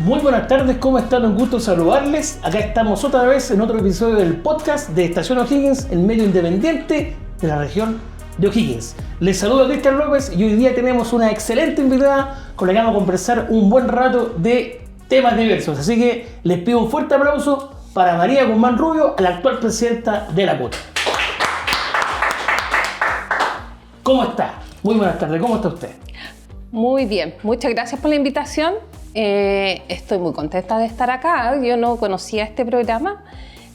Muy buenas tardes, ¿cómo están? Un gusto saludarles. Acá estamos otra vez en otro episodio del podcast de Estación O'Higgins, el medio independiente de la región de O'Higgins. Les saludo a Cristian López y hoy día tenemos una excelente invitada con la que vamos a conversar un buen rato de temas diversos. Así que les pido un fuerte aplauso para María Guzmán Rubio, la actual presidenta de la CUT. ¿Cómo está? Muy buenas tardes, ¿cómo está usted? Muy bien, muchas gracias por la invitación. Estoy muy contenta de estar acá. Yo no conocía este programa,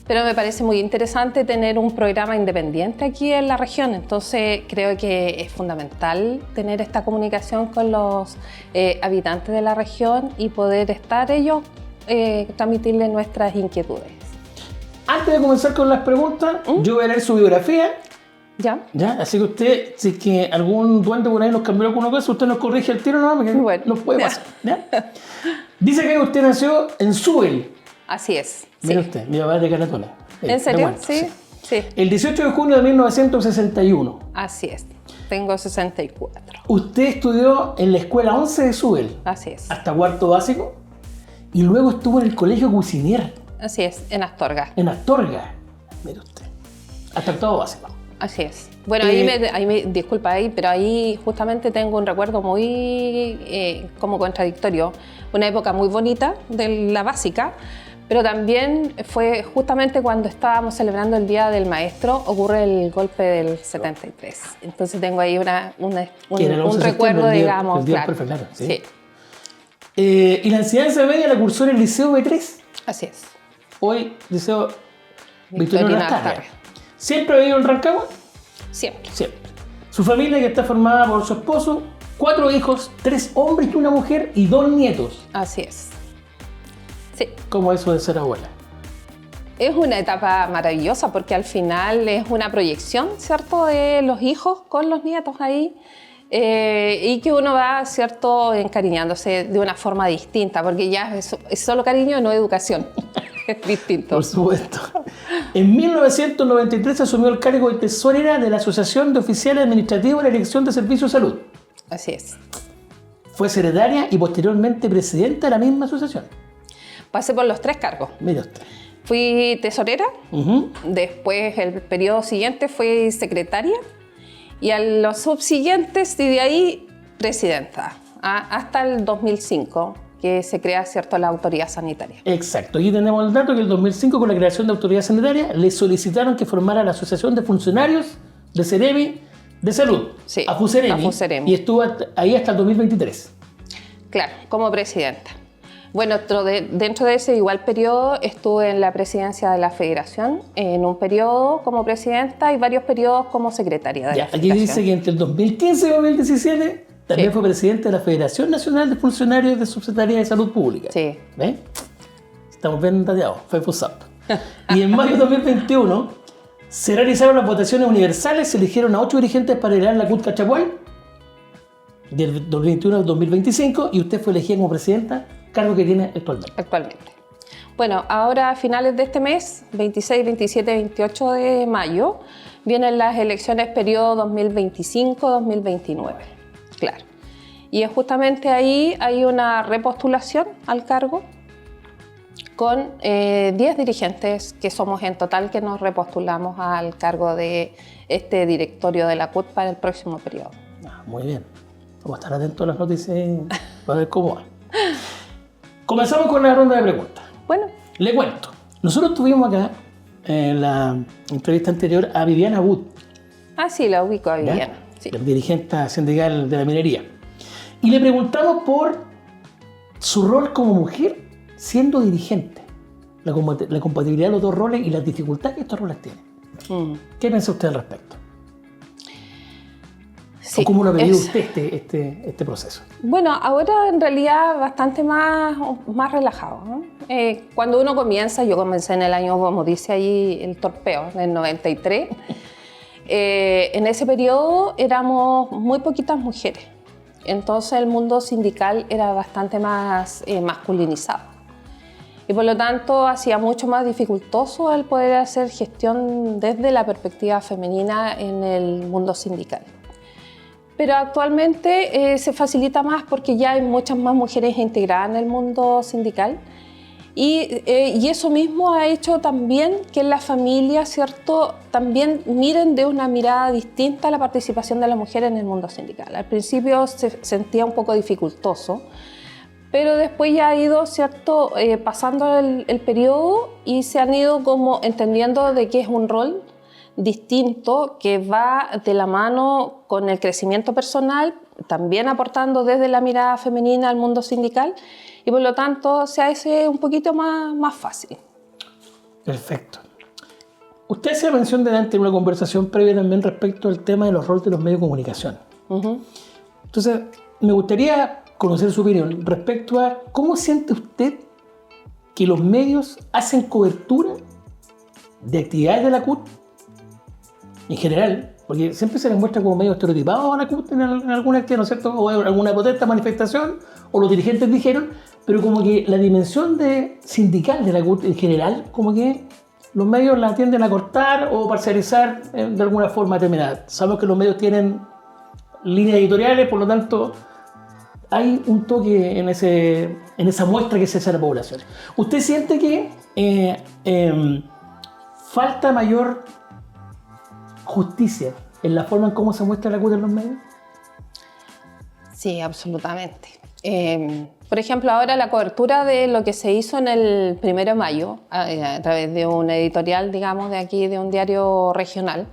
pero me parece muy interesante tener un programa independiente aquí en la región. Entonces creo que es fundamental tener esta comunicación con los habitantes de la región y poder estar ellos, transmitirles nuestras inquietudes. Antes de comenzar con las preguntas, yo voy a leer su biografía. ¿Ya? Así que usted, si es que algún duende por ahí nos cambió alguna cosa, usted nos corrige el tiro, ¿no? Porque bueno, nos puede pasar. ¿Ya? Dice que usted nació en Suel. Así es. Mira sí. usted, mi papá es de Caratona. ¿En serio? Bueno, Sí. El 18 de junio de 1961. Así es. Tengo 64. Usted estudió en la escuela 11 de Suel. Así es. Hasta cuarto básico. Y luego estuvo en el colegio Cuisinier. Así es, en Astorga. En Astorga. Mire usted. Hasta octavo básico. Así es. Bueno, disculpa ahí, pero ahí justamente tengo un recuerdo muy como contradictorio. Una época muy bonita de la básica, pero también fue justamente cuando estábamos celebrando el Día del Maestro, ocurre el golpe del 73. Entonces tengo ahí un recuerdo, digamos. El día claro. perfecto, claro. Sí. Sí. Y la enseñanza media la cursó en el Liceo B3. Así es. Hoy, Liceo Victorino Lastarria. Lastarria. ¿Siempre ha vivido en Rancagua? Siempre. Siempre. Su familia, que está formada por su esposo, 4 hijos, 3 hombres y una mujer y 2 nietos. Así es. Sí. ¿Cómo es eso de ser abuela? Es una etapa maravillosa porque al final es una proyección, ¿cierto?, de los hijos con los nietos ahí y que uno va, ¿cierto?, encariñándose de una forma distinta porque ya es solo cariño, no educación. Es distinto. Por supuesto. En 1993 asumió el cargo de tesorera de la Asociación de Oficiales Administrativos de la Dirección de Servicios de Salud. Así es. Fue secretaria y posteriormente presidenta de la misma asociación. Pasé por los 3 cargos. Mire usted. Fui tesorera, después el periodo siguiente fui secretaria y a los subsiguientes y de ahí presidenta, hasta el 2005 que se crea, ¿cierto?, la autoridad sanitaria. Exacto. Aquí tenemos el dato que en el 2005 con la creación de autoridad sanitaria le solicitaron que formara la Asociación de Funcionarios de Ceremi de Salud, Sí, AFUCEREMI, y estuvo ahí hasta el 2023. Claro, como presidenta. Bueno, dentro de ese igual periodo estuve en la presidencia de la Federación, en un periodo como presidenta y varios periodos como secretaria de la Aquí Federación. dice que entre el 2015 y 2017 también fue presidente de la Federación Nacional de Funcionarios de Subsecretaría de Salud Pública. Sí. ¿Ven? Estamos bien dateados, fue FUSAP. Y en mayo de 2021 se realizaron las votaciones universales, se eligieron a 8 dirigentes para liderar la CUT Cachapual del 2021 al 2025 y usted fue elegida como presidenta, cargo que tiene actualmente. Bueno, ahora a finales de este mes, 26, 27, 28 de mayo, vienen las elecciones periodo 2025-2029. Claro. Y es justamente ahí hay una repostulación al cargo con 10 dirigentes que somos en total que nos repostulamos al cargo de este directorio de la CUT para el próximo periodo. Muy bien. Vamos a estar atentos a las noticias para ver cómo va. Comenzamos con la ronda de preguntas. Bueno. Le cuento. Nosotros tuvimos acá en la entrevista anterior a Viviana Wood. Ah, sí, la ubico a Viviana. Sí. La dirigente sindical de la minería. Y le preguntamos por su rol como mujer siendo dirigente. La compatibilidad de los dos roles y las dificultades que estos roles tienen. ¿Qué piensa usted al respecto? Sí, ¿O cómo lo ha vivido usted este proceso? Bueno, ahora en realidad bastante más relajado, ¿no? Cuando uno comienza, yo comencé en el año, como dice ahí, el torpeo, en el 93. En ese periodo éramos muy poquitas mujeres. Entonces el mundo sindical era bastante más masculinizado. Y por lo tanto hacía mucho más dificultoso el poder hacer gestión desde la perspectiva femenina en el mundo sindical. pero actualmente se facilita más porque ya hay muchas más mujeres integradas en el mundo sindical. Y eso mismo ha hecho también que las familias, ¿cierto?, también miren de una mirada distinta a la participación de las mujeres en el mundo sindical. Al principio se sentía un poco dificultoso, pero después ya ha ido, ¿cierto?, pasando el periodo y se han ido como entendiendo de que es un rol distinto que va de la mano con el crecimiento personal, también aportando desde la mirada femenina al mundo sindical, y por lo tanto se hace un poquito más fácil. Perfecto. Usted hacía mención delante en una conversación previa también respecto al tema de los roles de los medios de comunicación. Entonces, me gustaría conocer su opinión respecto a cómo siente usted que los medios hacen cobertura de actividades de la CUT en general, porque siempre se les muestra como medio estereotipado a la CUT en alguna actividad, ¿no es cierto?, o alguna protesta, manifestación, o los dirigentes dijeron, pero como que la dimensión sindical de la CUT en general, como que los medios la tienden a cortar o parcializar de alguna forma determinada. Sabemos que los medios tienen líneas editoriales, por lo tanto hay un toque en esa muestra que se hace a la población. ¿Usted siente que falta mayor justicia en la forma en cómo se muestra la CUT en los medios? Sí, absolutamente. Por ejemplo, ahora la cobertura de lo que se hizo en el 1 de mayo, a través de un editorial, digamos, de aquí, de un diario regional,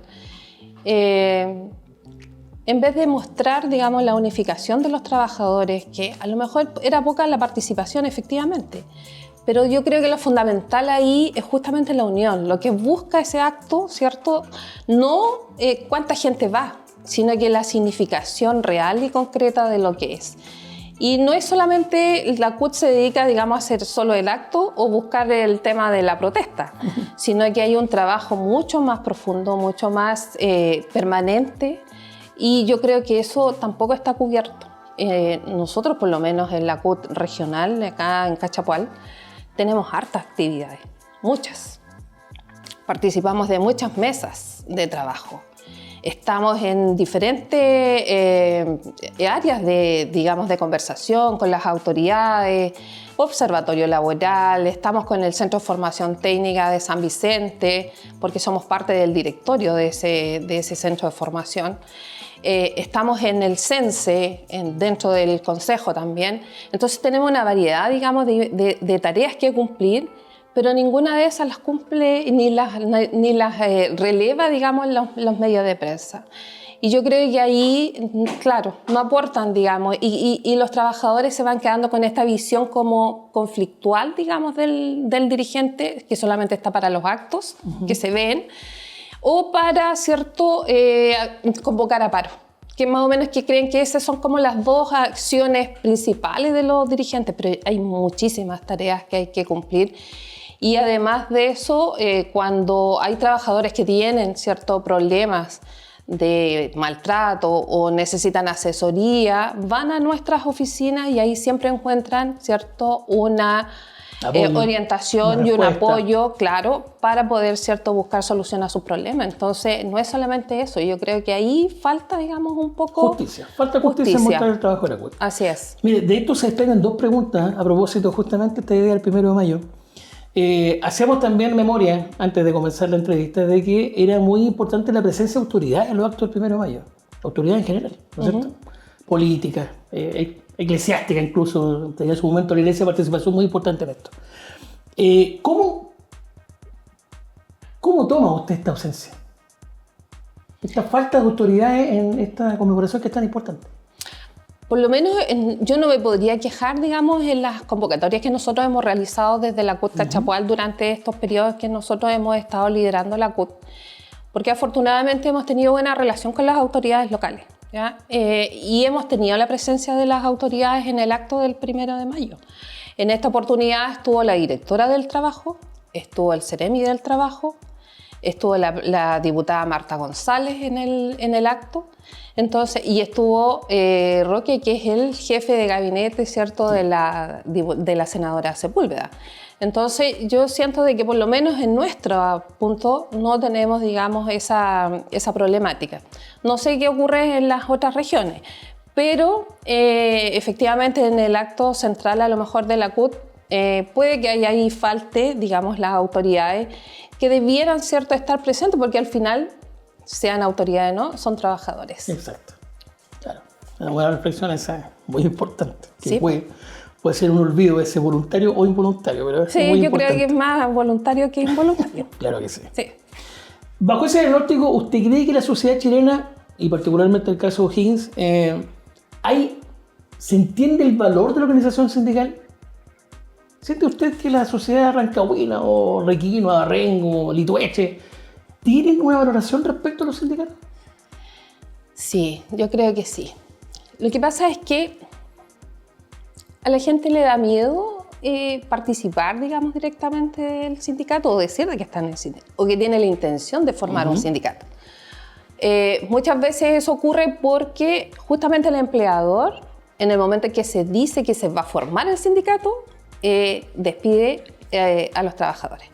en vez de mostrar, digamos, la unificación de los trabajadores, que a lo mejor era poca la participación, efectivamente, pero yo creo que lo fundamental ahí es justamente la unión. Lo que busca ese acto, ¿cierto?, no cuánta gente va, sino que la significación real y concreta de lo que es. Y no es solamente la CUT se dedica, digamos, a hacer solo el acto o buscar el tema de la protesta, sino que hay un trabajo mucho más profundo, mucho más permanente, y yo creo que eso tampoco está cubierto. Nosotros, por lo menos en la CUT regional, acá en Cachapual, tenemos hartas actividades, muchas. Participamos de muchas mesas de trabajo. Estamos en diferentes áreas de conversación con las autoridades, observatorio laboral, estamos con el Centro de Formación Técnica de San Vicente, porque somos parte del directorio de ese centro de formación. Estamos en el CENSE, dentro del Consejo también. Entonces tenemos una variedad, digamos, de tareas que cumplir, pero ninguna de esas las cumple ni las releva, digamos, los medios de prensa. Y yo creo que ahí, claro, no aportan, digamos, y los trabajadores se van quedando con esta visión como conflictual, digamos, del dirigente, que solamente está para los actos que se ven, o para, ¿cierto?, convocar a paro, que más o menos que creen que esas son como las dos acciones principales de los dirigentes, pero hay muchísimas tareas que hay que cumplir. Y además de eso, cuando hay trabajadores que tienen ciertos problemas de maltrato o necesitan asesoría, van a nuestras oficinas y ahí siempre encuentran, ¿cierto?, una orientación y un apoyo, claro, para poder, ¿cierto?, buscar solución a sus problemas. Entonces, no es solamente eso, yo creo que ahí falta, digamos, un poco... Justicia. Falta justicia en mostrar el trabajo de la CUT. Así es. Mire, de esto se desprenden dos preguntas a propósito justamente esta idea del 1 de mayo. Hacíamos también memoria, antes de comenzar la entrevista, de que era muy importante la presencia de autoridades en los actos del 1 de mayo. Autoridades en general, ¿no es cierto? Políticas, eclesiástica incluso, tenía en su momento la iglesia participación muy importante en esto. ¿Cómo toma usted esta ausencia? Esta falta de autoridades en esta conmemoración que es tan importante. Por lo menos yo no me podría quejar, digamos, en las convocatorias que nosotros hemos realizado desde la CUT Cachapual durante estos periodos que nosotros hemos estado liderando la CUT, porque afortunadamente hemos tenido buena relación con las autoridades locales, ¿ya? Y hemos tenido la presencia de las autoridades en el acto del 1 de mayo. En esta oportunidad estuvo la directora del trabajo, estuvo el Ceremi del trabajo, estuvo la diputada Marta González en el acto, entonces, y estuvo Roque, que es el jefe de gabinete, ¿cierto?, de la senadora Sepúlveda. Entonces, yo siento de que por lo menos en nuestro punto no tenemos, digamos, esa problemática. No sé qué ocurre en las otras regiones, pero efectivamente en el acto central a lo mejor de la CUT puede que ahí falte, digamos, las autoridades que debieran, ¿cierto?, estar presentes, porque al final, sean autoridades o no, son trabajadores. Exacto. Claro. Una buena reflexión esa es muy importante. Que Sí. Puede ser un olvido ese voluntario o involuntario, pero Sí, es muy yo importante. creo que es más voluntario que involuntario. Claro que sí. Sí. Bajo ese diagnóstico, ¿usted cree que la sociedad chilena, y particularmente el caso de O'Higgins, se entiende el valor de la organización sindical? ¿Siente usted que la sociedad de Rancagüina o Requino, Arrengo, Litueche tienen una valoración respecto a los sindicatos? Sí, yo creo que sí. Lo que pasa es que a la gente le da miedo participar, digamos, directamente del sindicato o decir de que está en el sindicato o que tiene la intención de formar un sindicato. Muchas veces eso ocurre porque justamente el empleador, en el momento en que se dice que se va a formar el sindicato, despide a los trabajadores.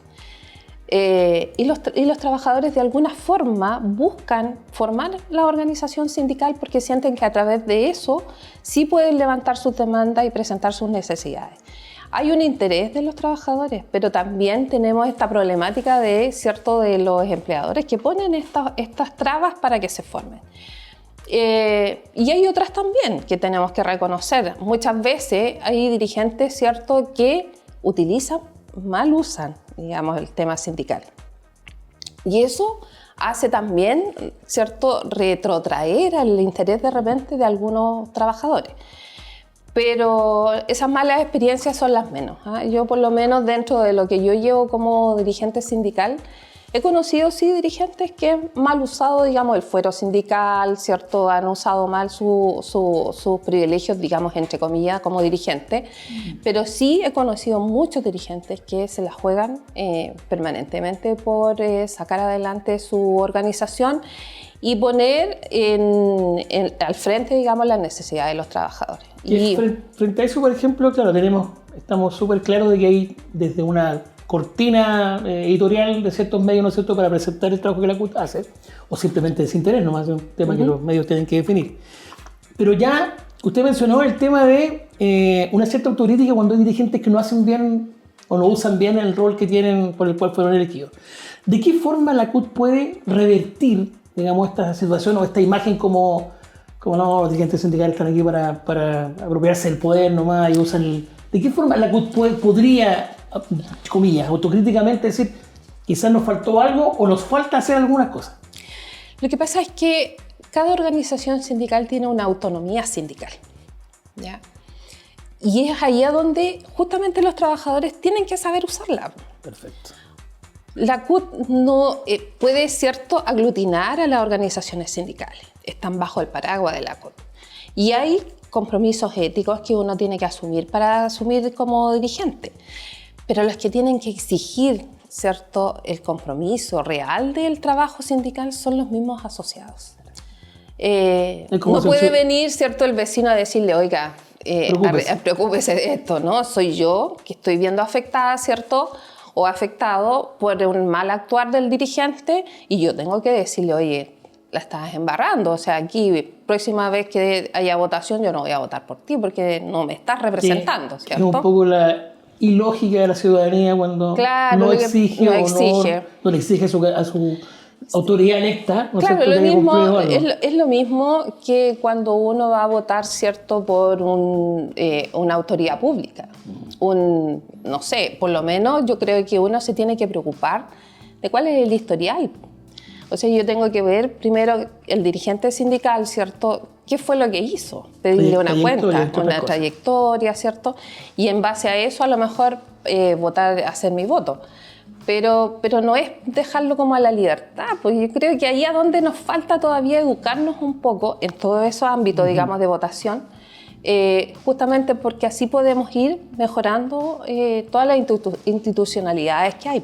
Y los trabajadores de alguna forma buscan formar la organización sindical porque sienten que a través de eso sí pueden levantar sus demandas y presentar sus necesidades. Hay un interés de los trabajadores, pero también tenemos esta problemática de los empleadores que ponen estas trabas para que se formen. Y hay otras también que tenemos que reconocer. Muchas veces hay dirigentes, ¿cierto?, que mal usan, digamos, el tema sindical. Y eso hace también, ¿cierto?, retrotraer al interés de repente de algunos trabajadores. Pero esas malas experiencias son las menos, ¿eh? Yo por lo menos dentro de lo que yo llevo como dirigente sindical, he conocido sí dirigentes que han mal usado, digamos, el fuero sindical, ¿cierto? Han usado mal sus privilegios, digamos, entre comillas, como dirigente. Pero sí he conocido muchos dirigentes que se la juegan permanentemente por sacar adelante su organización y poner al frente, digamos, las necesidades de los trabajadores. Y frente a eso, por ejemplo, claro, estamos súper claros de que hay desde una cortina editorial de ciertos medios, ¿no es cierto?, para presentar el trabajo que la CUT hace, o simplemente desinterés, nomás es un tema que los medios tienen que definir. Pero ya usted mencionó el tema de una cierta autocrítica cuando hay dirigentes que no hacen bien o no usan bien el rol que tienen por el cual fueron elegidos. ¿De qué forma la CUT puede revertir, digamos, esta situación o esta imagen como no, los dirigentes sindicales están aquí para apropiarse del poder nomás y usan ¿de qué forma la CUT podría, comillas, autocríticamente decir, quizás nos faltó algo o nos falta hacer algunas cosas? Lo que pasa es que cada organización sindical tiene una autonomía sindical, ¿ya? Y es ahí a donde justamente los trabajadores tienen que saber usarla. Perfecto. La CUT no puede, ¿cierto?, aglutinar a las organizaciones sindicales. Están bajo el paraguas de la CUT. Y hay compromisos éticos que uno tiene que asumir para asumir como dirigente. Pero los que tienen que exigir, ¿cierto?, el compromiso real del trabajo sindical son los mismos asociados. No puede venir, ¿cierto?, el vecino a decirle, oiga, preocúpese de esto, ¿no? Soy yo que estoy viendo afectada, ¿cierto?, o afectado por un mal actuar del dirigente y yo tengo que decirle, oye, la estás embarrando, o sea, aquí, próxima vez que haya votación, yo no voy a votar por ti porque no me estás representando, ¿cierto? Es un poco la ilógica de la ciudadanía cuando no exige no le exige a su autoridad electa. ¿No? Claro, es lo mismo que cuando uno va a votar, ¿cierto?, por una autoridad pública. No sé, por lo menos yo creo que uno se tiene que preocupar de cuál es el historial. O sea, yo tengo que ver primero el dirigente sindical, ¿cierto?, qué fue lo que hizo, pedirle una cuenta, una trayectoria, ¿cierto? Y en base a eso a lo mejor hacer mi voto. Pero no es dejarlo como a la libertad, porque yo creo que ahí es donde nos falta todavía educarnos un poco en todos esos ámbitos, digamos, de votación, justamente porque así podemos ir mejorando todas las institucionalidades que hay.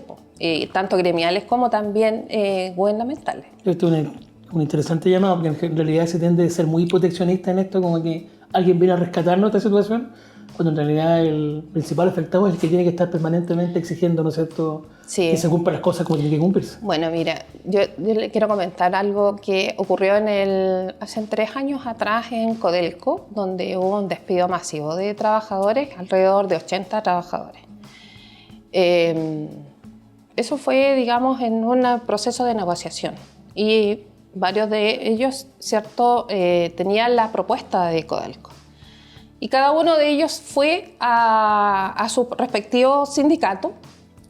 tanto gremiales como también gubernamentales. Esto es un interesante llamado, porque en realidad se tiende a ser muy proteccionista en esto, como que alguien viene a rescatarnos de esta situación, cuando en realidad el principal afectado es el que tiene que estar permanentemente exigiendo, ¿no es cierto?, sí, que se cumplan las cosas como tienen que cumplirse. Bueno, mira, yo le quiero comentar algo que ocurrió hace 3 años atrás en Codelco, donde hubo un despido masivo de trabajadores, alrededor de 80 trabajadores. Eso fue, digamos, en un proceso de negociación y varios de ellos, ¿cierto?, tenían la propuesta de Codelco. Y cada uno de ellos fue a su respectivo sindicato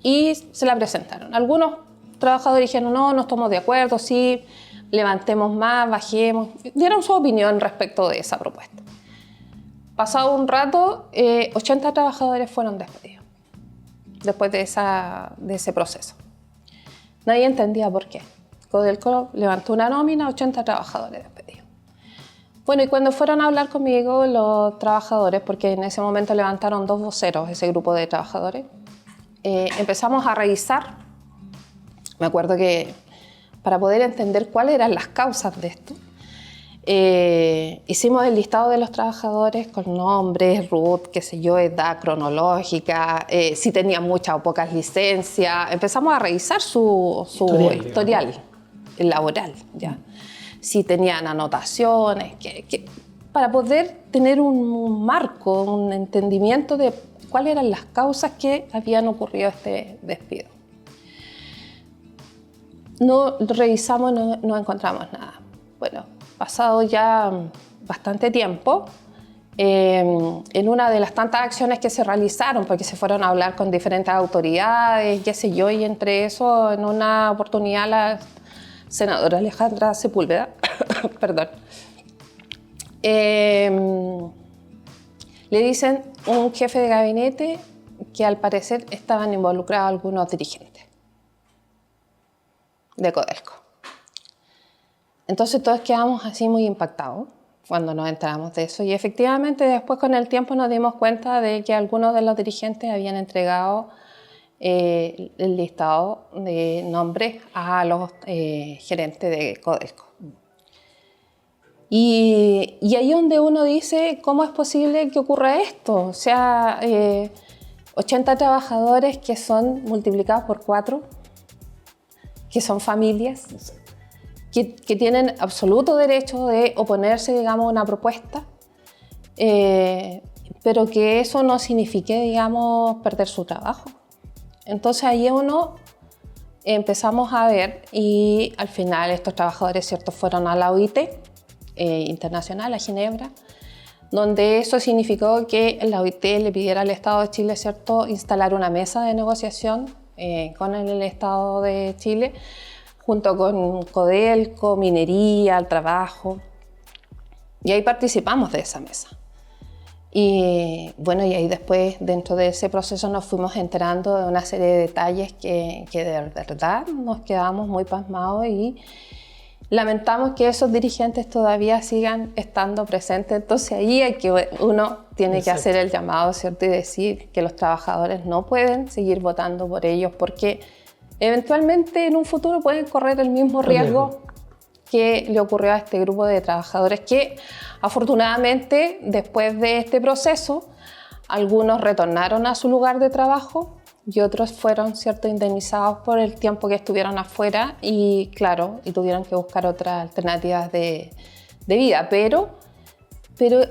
y se la presentaron. Algunos trabajadores dijeron, no estamos de acuerdo, sí, levantemos más, bajemos. Dieron su opinión respecto de esa propuesta. Pasado un rato, 80 trabajadores fueron despedidos después de ese proceso. Nadie entendía por qué. Codelco levantó una nómina, 80 trabajadores despedidos. Bueno, y cuando fueron a hablar conmigo los trabajadores, porque en ese momento levantaron 2 voceros, ese grupo de trabajadores, empezamos a revisar. Me acuerdo que para poder entender cuáles eran las causas de esto, hicimos el listado de los trabajadores con nombres, RUT, qué sé yo, edad cronológica, si tenían muchas o pocas licencias. Empezamos a revisar su historial laboral, ¿ya? Si tenían anotaciones, para poder tener un marco, un entendimiento de cuáles eran las causas que habían ocurrido este despido. No revisamos, no encontramos nada. Bueno, pasado ya bastante tiempo, en una de las tantas acciones que se realizaron, porque se fueron a hablar con diferentes autoridades, qué sé yo, y entre eso, en una oportunidad, la senadora Alejandra Sepúlveda, perdón, le dicen un jefe de gabinete que al parecer estaban involucrados algunos dirigentes de Codelco. Entonces todos quedamos así muy impactados cuando nos enteramos de eso, y efectivamente después con el tiempo nos dimos cuenta de que algunos de los dirigentes habían entregado el listado de nombres a los gerentes de Codelco. Y ahí donde uno dice, ¿cómo es posible que ocurra esto? O sea, 80 trabajadores que son multiplicados por 4, que son familias, que tienen absoluto derecho de oponerse, digamos, a una propuesta, pero que eso no signifique, digamos, perder su trabajo. Entonces ahí empezamos a ver, y al final estos trabajadores, ¿cierto?, fueron a la OIT internacional, a Ginebra, donde eso significó que la OIT le pidiera al Estado de Chile, ¿cierto?, instalar una mesa de negociación con el Estado de Chile, junto con Codelco, Minería, el Trabajo, y ahí participamos de esa mesa. Y bueno, y ahí después, dentro de ese proceso, nos fuimos enterando de una serie de detalles que de verdad nos quedamos muy pasmados y lamentamos que esos dirigentes todavía sigan estando presentes. Entonces ahí hay que uno tiene que hacer el llamado, ¿cierto?, y decir que los trabajadores no pueden seguir votando por ellos, porque eventualmente en un futuro pueden correr el mismo riesgo que le ocurrió a este grupo de trabajadores que afortunadamente después de este proceso algunos retornaron a su lugar de trabajo y otros fueron, ¿cierto?, indemnizados por el tiempo que estuvieron afuera y claro, y tuvieron que buscar otras alternativas de vida, pero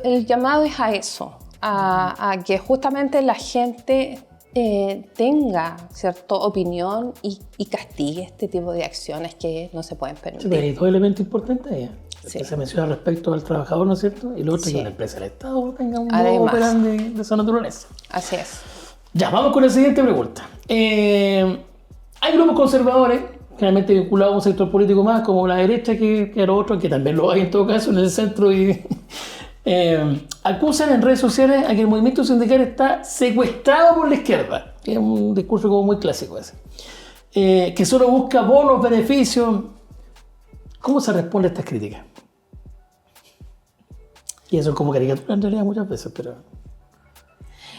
el llamado es a eso, a que justamente la gente tenga cierta opinión y castigue este tipo de acciones que no se pueden permitir. Sí, hay dos elementos importantes ahí. Sí. Que se menciona respecto al trabajador, ¿no es cierto? Y lo otro, Sí. que una empresa del Estado tenga un modo operandi de esa naturaleza. Así es. Ya, vamos con la siguiente pregunta. Hay grupos conservadores, generalmente vinculados a un sector político más, como la derecha que los otros, que también lo hay en todo caso en el centro, y acusan en redes sociales a que el movimiento sindical está secuestrado por la izquierda, que es un discurso como muy clásico ese, que solo busca bonos, beneficios. ¿Cómo se responde a estas críticas? Y eso es como caricatura en realidad muchas veces, pero...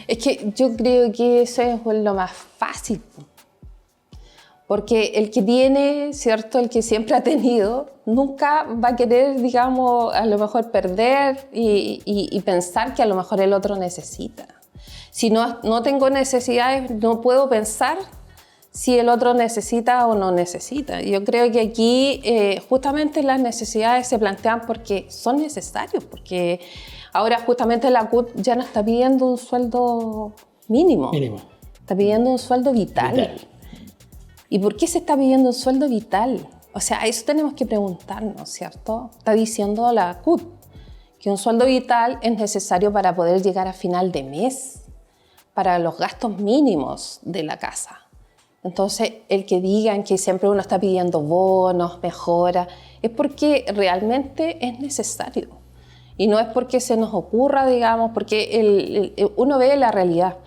Es que yo creo que eso es lo más fácil. Porque el que tiene, ¿cierto? El que siempre ha tenido, nunca va a querer, digamos, a lo mejor perder y pensar que a lo mejor el otro necesita. Si no tengo necesidades, no puedo pensar si el otro necesita o no necesita. Yo creo que aquí justamente las necesidades se plantean porque son necesarios, porque ahora justamente la CUT ya no está pidiendo un sueldo mínimo. Está pidiendo un sueldo vital. ¿Y por qué se está pidiendo un sueldo vital? O sea, a eso tenemos que preguntarnos, ¿cierto? Está diciendo la CUT que un sueldo vital es necesario para poder llegar a final de mes, para los gastos mínimos de la casa. Entonces, el que digan que siempre uno está pidiendo bonos, mejoras, es porque realmente es necesario. Y no es porque se nos ocurra, digamos, porque uno ve la realidad.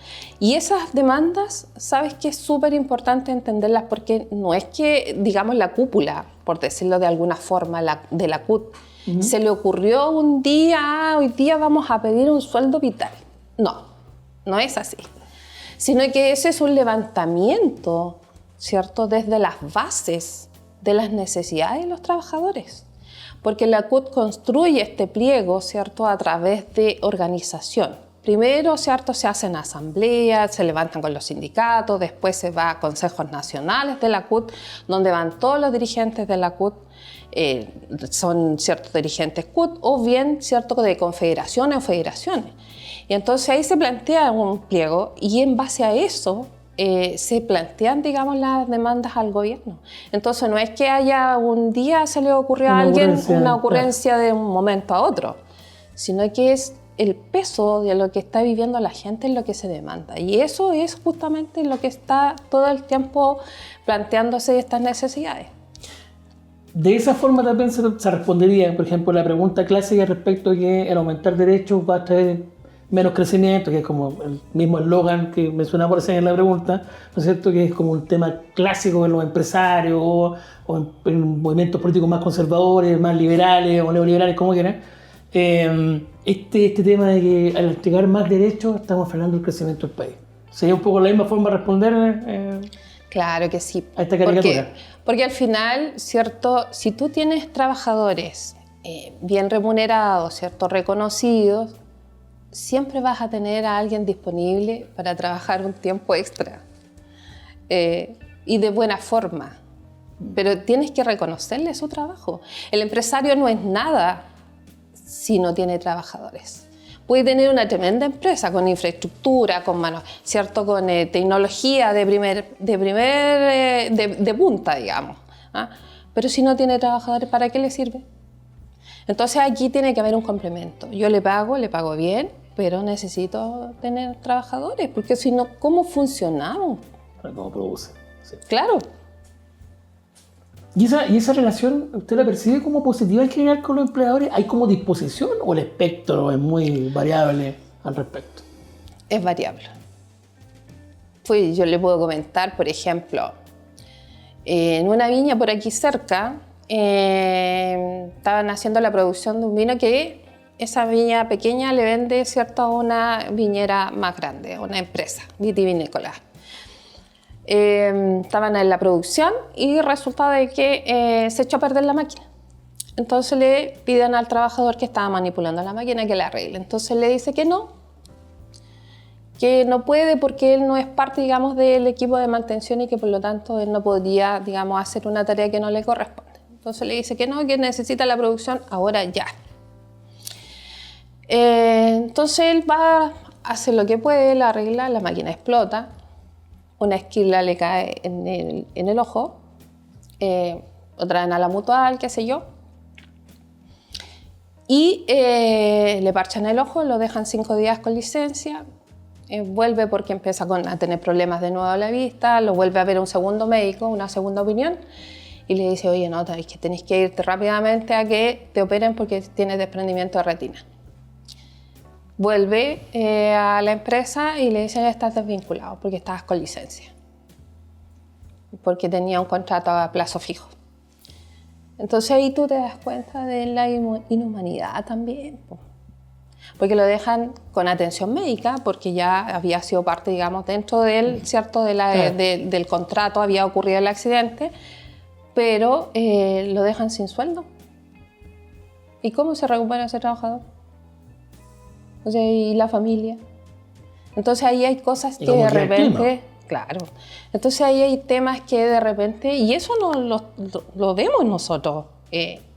Y esas demandas, sabes que es súper importante entenderlas porque no es que, digamos, la cúpula, por decirlo de alguna forma, de la CUT, se le ocurrió un día, hoy día vamos a pedir un sueldo vital. No es así. Sino que ese es un levantamiento, ¿cierto?, desde las bases de las necesidades de los trabajadores. Porque la CUT construye este pliego, ¿cierto?, a través de organización. Primero, ¿cierto?, se hacen asambleas, se levantan con los sindicatos, después se va a consejos nacionales de la CUT, donde van todos los dirigentes de la CUT, son ciertos dirigentes CUT, o bien, ¿cierto?, de confederaciones o federaciones. Y entonces ahí se plantea un pliego y en base a eso se plantean, digamos, las demandas al gobierno. Entonces no es que haya un día se le ocurrió a alguien una ocurrencia de un momento a otro, sino que es el peso de lo que está viviendo la gente en lo que se demanda. Y eso es justamente lo que está todo el tiempo planteándose estas necesidades. De esa forma también se respondería, por ejemplo, la pregunta clásica respecto a que el aumentar derechos va a traer menos crecimiento, que es como el mismo eslogan que mencionaba por en la pregunta, ¿no es cierto?, que es como un tema clásico en los empresarios o en movimientos políticos más conservadores, más liberales o neoliberales, como quieran. Este tema de que al entregar más derechos estamos frenando el crecimiento del país. ¿Sería un poco la misma forma de responder claro que sí. a esta caricatura? Porque al final, ¿cierto?, si tú tienes trabajadores bien remunerados, ¿cierto?, reconocidos, siempre vas a tener a alguien disponible para trabajar un tiempo extra y de buena forma, pero tienes que reconocerle su trabajo. El empresario no es nada si no tiene trabajadores. Puede tener una tremenda empresa con infraestructura, con manos, ¿cierto?, con tecnología de punta, digamos, ¿ah? Pero si no tiene trabajadores, ¿para qué le sirve? Entonces aquí tiene que haber un complemento. Yo le pago bien, pero necesito tener trabajadores, porque si no, ¿cómo funcionamos? ¿Cómo produce? Sí. Claro. ¿Y esa relación usted la percibe como positiva en general con los empleadores? ¿Hay como disposición o el espectro es muy variable al respecto? Es variable. Pues yo le puedo comentar, por ejemplo, en una viña por aquí cerca, estaban haciendo la producción de un vino que esa viña pequeña le vende, ¿cierto?, a una viñera más grande, a una empresa vitivinícola. Estaban en la producción y resulta de que se echó a perder la máquina. Entonces le piden al trabajador que estaba manipulando la máquina que la arregle. Entonces le dice que no puede porque él no es parte, digamos, del equipo de mantención y que por lo tanto él no podría, digamos, hacer una tarea que no le corresponde. Entonces le dice que no, que necesita la producción ahora ya. Entonces él va a hacer lo que puede, la arregla, la máquina explota, una esquila le cae en el ojo, lo traen a la mutual, qué sé yo, y le parchan el ojo, lo dejan 5 días con licencia, vuelve porque empieza a tener problemas de nuevo a la vista, lo vuelve a ver un segundo médico, una segunda opinión, y le dice, oye, no, es que tenés que irte rápidamente a que te operen porque tienes desprendimiento de retina. Vuelve a la empresa y le dicen, estás desvinculado porque estabas con licencia, porque tenía un contrato a plazo fijo. Entonces ahí tú te das cuenta de la inhumanidad también. porque lo dejan con atención médica, porque ya había sido parte, digamos, dentro del, ¿cierto? Del contrato, había ocurrido el accidente, pero lo dejan sin sueldo. ¿Y cómo se recupera ese trabajador? O sea, ¿y la familia? Entonces ahí hay cosas que de repente... Claro. Entonces ahí hay temas que de repente... Y eso no lo vemos nosotros.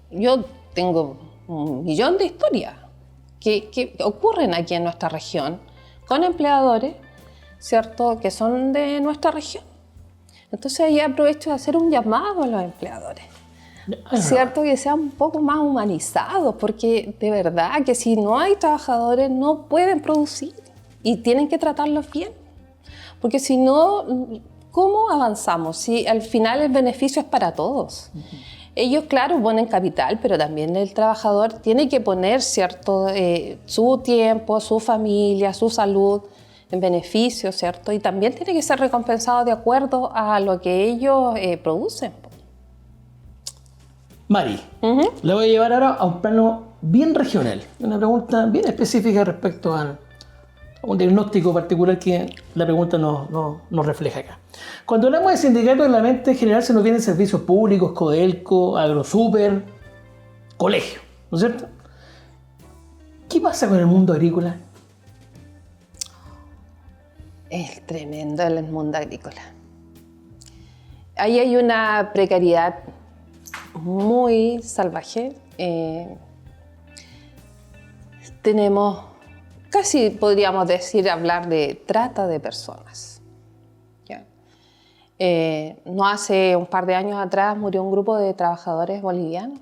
Yo tengo 1.000.000 de historias que ocurren aquí en nuestra región con empleadores, ¿cierto?, que son de nuestra región. Entonces ahí aprovecho de hacer un llamado a los empleadores, ¿cierto?, que sean un poco más humanizados, porque de verdad que si no hay trabajadores no pueden producir y tienen que tratarlos bien, porque si no, ¿cómo avanzamos? Si al final el beneficio es para todos. Ellos, claro, ponen capital, pero también el trabajador tiene que poner, ¿cierto?, su tiempo, su familia, su salud en beneficio, ¿cierto? Y también tiene que ser recompensado de acuerdo a lo que ellos producen. Mari, la voy a llevar ahora a un plano bien regional. Una pregunta bien específica respecto a un diagnóstico particular que la pregunta nos refleja acá. Cuando hablamos de sindicatos, en la mente en general se nos vienen servicios públicos, Codelco, Agrosuper, colegio, ¿no es cierto? ¿Qué pasa con el mundo agrícola? Es tremendo el mundo agrícola. Ahí hay una precariedad muy salvaje. Tenemos, casi podríamos decir, hablar de trata de personas. ¿Ya? No hace un par de años atrás murió un grupo de trabajadores bolivianos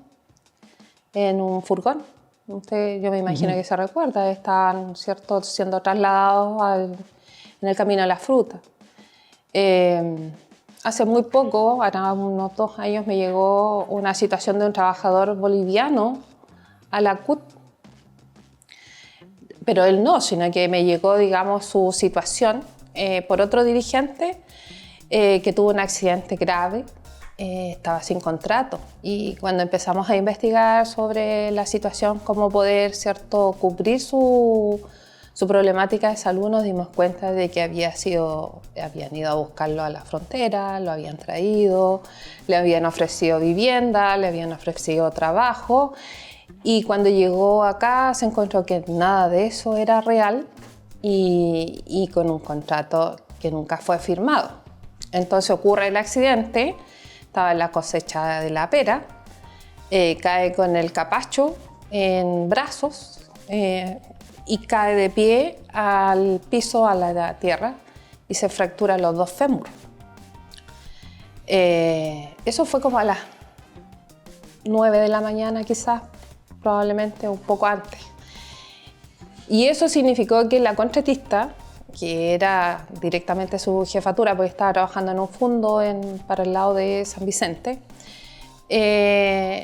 en un furgón. Usted, yo me imagino que se recuerda, estaban, ¿cierto?, siendo trasladados en el camino a la fruta. Hace muy poco, ahora unos 2 años, me llegó una situación de un trabajador boliviano a la CUT. Pero él no, sino que me llegó, digamos, su situación por otro dirigente que tuvo un accidente grave, estaba sin contrato. Y cuando empezamos a investigar sobre la situación, cómo poder, ¿cierto?, cubrir su problemática de salud, nos dimos cuenta de que habían ido a buscarlo a la frontera, lo habían traído, le habían ofrecido vivienda, le habían ofrecido trabajo, y cuando llegó acá se encontró que nada de eso era real y con un contrato que nunca fue firmado. Entonces ocurre el accidente, estaba en la cosecha de la pera, cae con el capacho en brazos, y cae de pie al piso, a la tierra, y se fractura los 2 fémures. Eso fue como a las 9 de la mañana, quizás, probablemente un poco antes. Y eso significó que la contratista, que era directamente su jefatura, porque estaba trabajando en un fondo para el lado de San Vicente,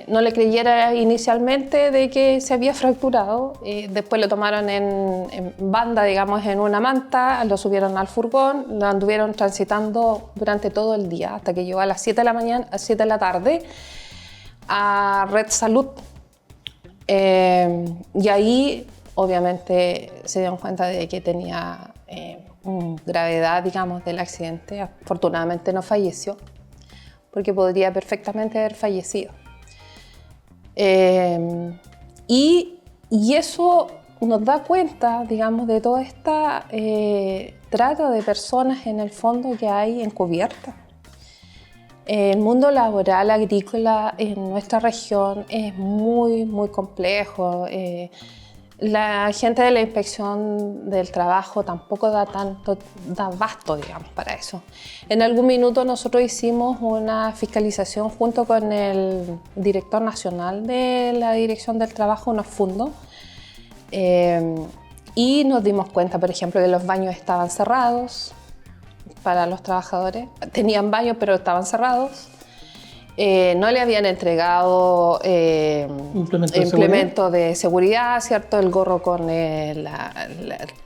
no le creyera inicialmente de que se había fracturado. Después lo tomaron en banda, digamos, en una manta, lo subieron al furgón, lo anduvieron transitando durante todo el día, hasta que llegó a las 7 de la mañana, a 7 de la tarde, a Red Salud. Y ahí, obviamente, se dieron cuenta de que tenía gravedad, digamos, del accidente. Afortunadamente no falleció, porque podría perfectamente haber fallecido. Y eso nos da cuenta, digamos, de toda esta trata de personas en el fondo que hay encubierta. El mundo laboral agrícola en nuestra región es muy, muy complejo. La gente de la Inspección del Trabajo tampoco da abasto, digamos, para eso. En algún minuto nosotros hicimos una fiscalización junto con el director nacional de la Dirección del Trabajo, unos fondos, y nos dimos cuenta, por ejemplo, que los baños estaban cerrados para los trabajadores. Tenían baños, pero estaban cerrados. No le habían entregado implemento de seguridad, ¿cierto? El gorro con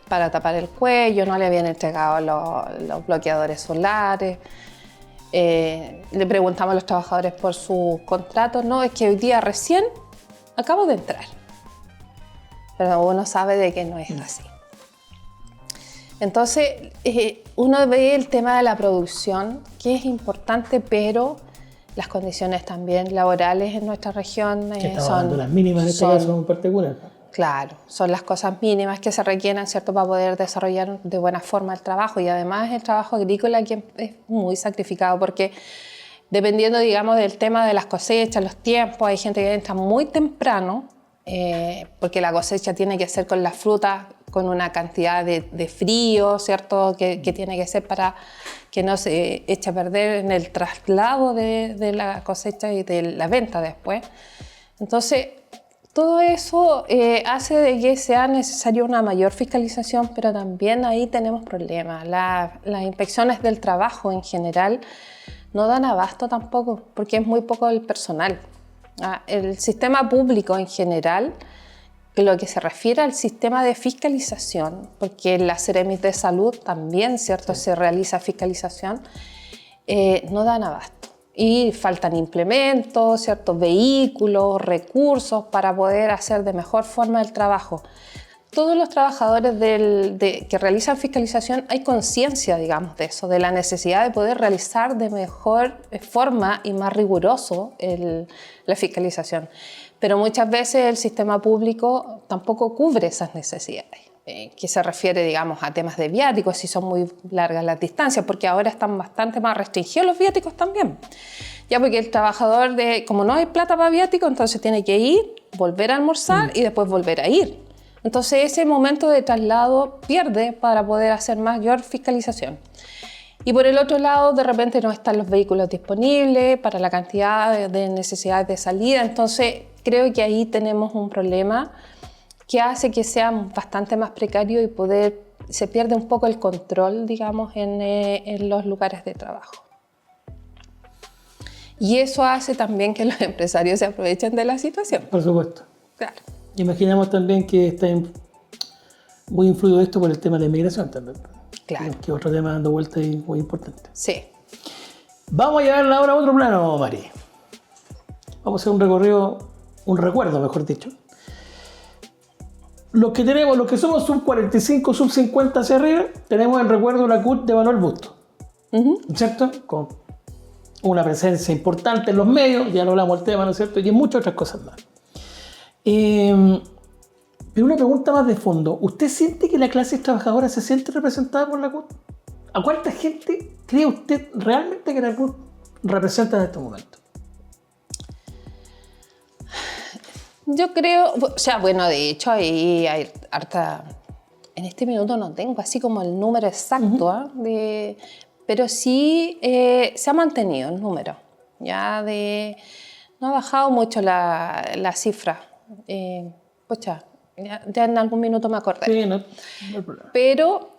para tapar el cuello, no le habían entregado los bloqueadores solares. Le preguntamos a los trabajadores por sus contratos. No, es que hoy día recién acabo de entrar. pero uno sabe de que no es así. Entonces, uno ve el tema de la producción, que es importante, pero las condiciones también laborales en nuestra región son las mínimas en este caso en particular. Claro, son las cosas mínimas que se requieren, ¿cierto?, para poder desarrollar de buena forma el trabajo. Y además el trabajo agrícola que es muy sacrificado porque dependiendo, digamos, del tema de las cosechas, los tiempos, hay gente que entra muy temprano porque la cosecha tiene que ser con la fruta con una cantidad de frío, ¿cierto?, que tiene que ser para que no se eche a perder en el traslado de la cosecha y de la venta después. Entonces, todo eso hace de que sea necesaria una mayor fiscalización, pero también ahí tenemos problemas. Las inspecciones del trabajo en general no dan abasto tampoco, porque es muy poco el personal. El sistema público en general, lo que se refiere al sistema de fiscalización, porque en la Ceremis de Salud también, ¿cierto?, se realiza fiscalización, no dan abasto. Y faltan implementos, ciertos vehículos, recursos para poder hacer de mejor forma el trabajo. Todos los trabajadores que realizan fiscalización hay conciencia, digamos, de eso, de la necesidad de poder realizar de mejor forma y más riguroso la fiscalización. Pero muchas veces el sistema público tampoco cubre esas necesidades, que se refiere, digamos, a temas de viáticos, si son muy largas las distancias, porque ahora están bastante más restringidos los viáticos también. Ya porque el trabajador, como no hay plata para viático, entonces tiene que ir, volver a almorzar y después volver a ir. Entonces ese momento de traslado pierde para poder hacer mayor fiscalización. Y por el otro lado, de repente no están los vehículos disponibles para la cantidad de necesidades de salida. Entonces creo que ahí tenemos un problema que hace que sea bastante más precario y se pierde un poco el control, digamos, en los lugares de trabajo. Y eso hace también que los empresarios se aprovechen de la situación. Por supuesto. Claro. Imaginamos también que está muy influido esto por el tema de la inmigración también. Claro. Que otro tema dando vuelta y muy importante. Sí. Vamos a llevarla ahora a otro plano, Mari. Vamos a hacer un recuerdo, mejor dicho. Los que somos sub 45, sub 50 hacia arriba, tenemos el recuerdo de la CUT de Manuel Bustos. ¿Cierto? Con una presencia importante en los medios, ya lo hablamos del tema, ¿no es cierto? Y en muchas otras cosas más. Pero una pregunta más de fondo. ¿Usted siente que la clase trabajadora se siente representada por la CUT? ¿A cuánta gente cree usted realmente que la CUT representa en estos momentos? Yo creo, o sea, bueno, de hecho ahí hay harta, en este minuto no tengo así como el número exacto, pero sí se ha mantenido el número, no ha bajado mucho la cifra, ya en algún minuto me acordé. Sí, no hay problema. Pero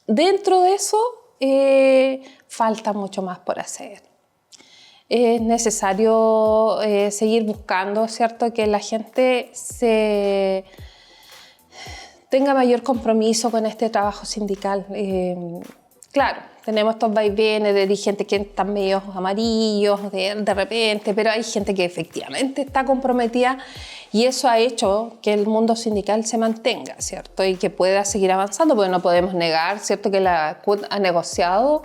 dentro de eso falta mucho más por hacer. Es necesario seguir buscando, ¿cierto?, que la gente tenga mayor compromiso con este trabajo sindical. Claro, tenemos estos vaivenes de dirigentes que están medio amarillos de repente, pero hay gente que efectivamente está comprometida y eso ha hecho que el mundo sindical se mantenga, ¿cierto?, y que pueda seguir avanzando, porque no podemos negar, ¿cierto?, que la CUT ha negociado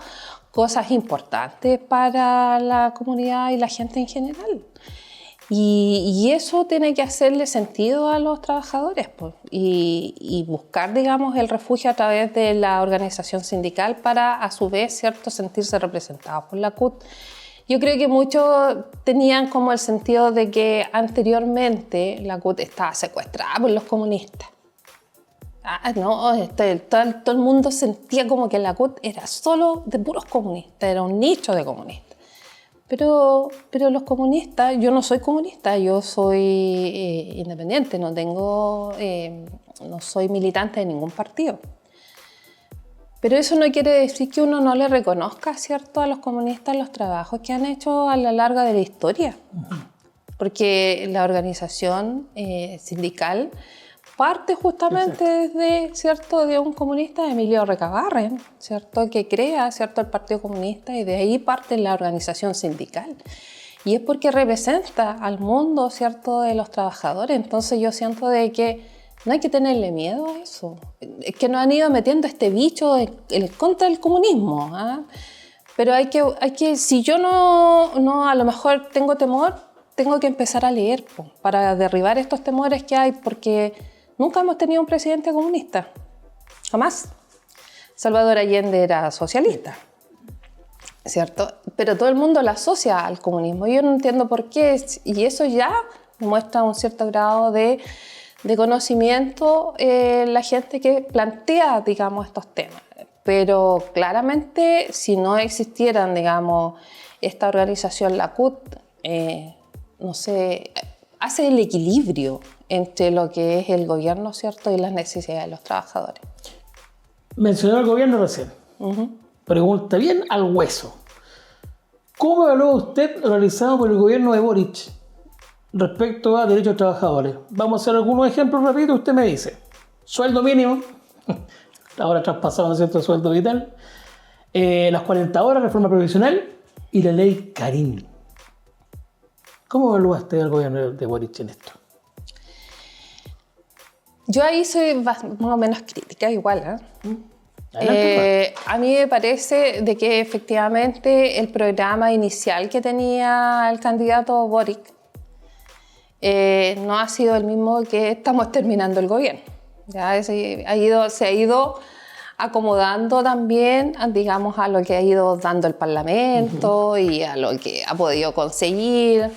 cosas importantes para la comunidad y la gente en general. Y eso tiene que hacerle sentido a los trabajadores, pues, y buscar, digamos, el refugio a través de la organización sindical para, a su vez, ¿cierto?, sentirse representados por la CUT. Yo creo que muchos tenían como el sentido de que anteriormente la CUT estaba secuestrada por los comunistas. No, todo el mundo sentía como que la CUT era solo de puros comunistas, era un nicho de comunistas. Pero los comunistas, yo no soy comunista, yo soy independiente, no soy militante de ningún partido. Pero eso no quiere decir que uno no le reconozca, ¿cierto?, a los comunistas los trabajos que han hecho a lo largo de la historia. Porque la organización sindical parte justamente desde, ¿cierto?, de un comunista, Emilio Recabarren, ¿cierto?, que crea, ¿cierto?, el Partido Comunista, y de ahí parte la organización sindical. y es porque representa al mundo, ¿cierto?, de los trabajadores. Entonces yo siento de que no hay que tenerle miedo a eso. Es que nos han ido metiendo este bicho en contra del comunismo, ¿ah? Pero hay que, si yo no a lo mejor tengo temor, tengo que empezar a leer para derribar estos temores que hay, porque nunca hemos tenido un presidente comunista, jamás. Salvador Allende era socialista, ¿cierto? Pero todo el mundo lo asocia al comunismo. Yo no entiendo por qué, y eso ya demuestra un cierto grado de conocimiento la gente que plantea, digamos, estos temas. Pero claramente, si no existieran, digamos, esta organización, la CUT, no sé, hace el equilibrio entre lo que es el gobierno, ¿cierto?, y las necesidades de los trabajadores. Mencionó el gobierno recién. Pregunta bien al hueso. ¿Cómo evalúa usted lo realizado por el gobierno de Boric respecto a derechos de trabajadores? Vamos a hacer algunos ejemplos rápidos. Usted me dice: sueldo mínimo, ahora traspasado, ¿no es cierto?, sueldo vital, las 40 horas, reforma previsional y la ley Carín. ¿Cómo evalúa usted al gobierno de Boric en esto? Yo ahí soy más o menos crítica igual, a mí me parece de que efectivamente el programa inicial que tenía el candidato Boric no ha sido el mismo que estamos terminando el gobierno. Ya se ha ido acomodando también, digamos, a lo que ha ido dando el Parlamento y a lo que ha podido conseguir.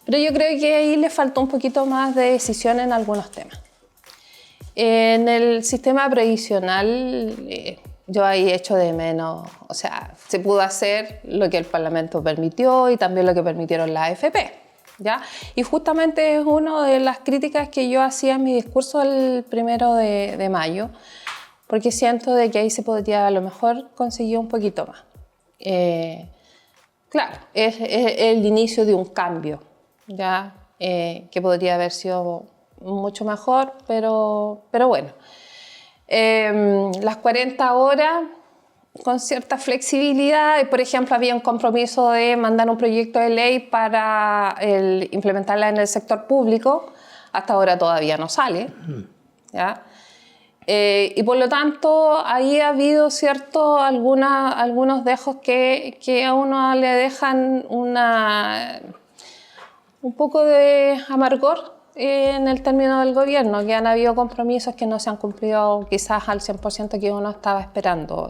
Pero yo creo que ahí le faltó un poquito más de decisión en algunos temas. En el sistema previsional, yo ahí echo de menos, o sea, se pudo hacer lo que el Parlamento permitió y también lo que permitieron las AFP, ¿ya? Y justamente es una de las críticas que yo hacía en mi discurso el 1 de mayo, porque siento de que ahí se podría a lo mejor conseguir un poquito más. Claro, es el inicio de un cambio, ¿ya? Que podría haber sido mucho mejor, pero bueno. Las 40 horas con cierta flexibilidad. Por ejemplo, había un compromiso de mandar un proyecto de ley para implementarla en el sector público. Hasta ahora todavía no sale, ¿ya? Y por lo tanto, ahí ha habido algunos dejos que a uno le dejan un poco de amargor en el término del gobierno, que han habido compromisos que no se han cumplido quizás al 100% que uno estaba esperando.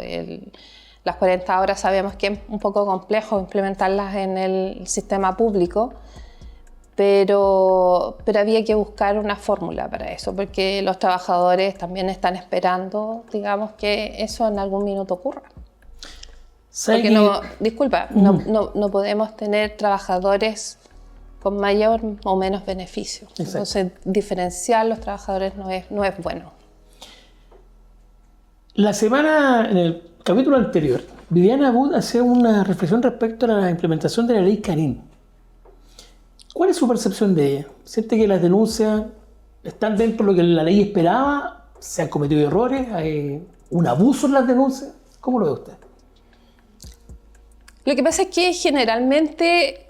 Las 40 horas sabemos que es un poco complejo implementarlas en el sistema público, pero había que buscar una fórmula para eso, porque los trabajadores también están esperando, digamos, que eso en algún minuto ocurra. Porque no podemos tener trabajadores con mayor o menos beneficio. Exacto. Entonces, diferenciar los trabajadores no es bueno. La semana, en el capítulo anterior, Viviana Abud hacía una reflexión respecto a la implementación de la ley Carín. ¿Cuál es su percepción de ella? ¿Siente que las denuncias están dentro de lo que la ley esperaba? ¿Se han cometido errores? ¿Hay un abuso en las denuncias? ¿Cómo lo ve usted? Lo que pasa es que generalmente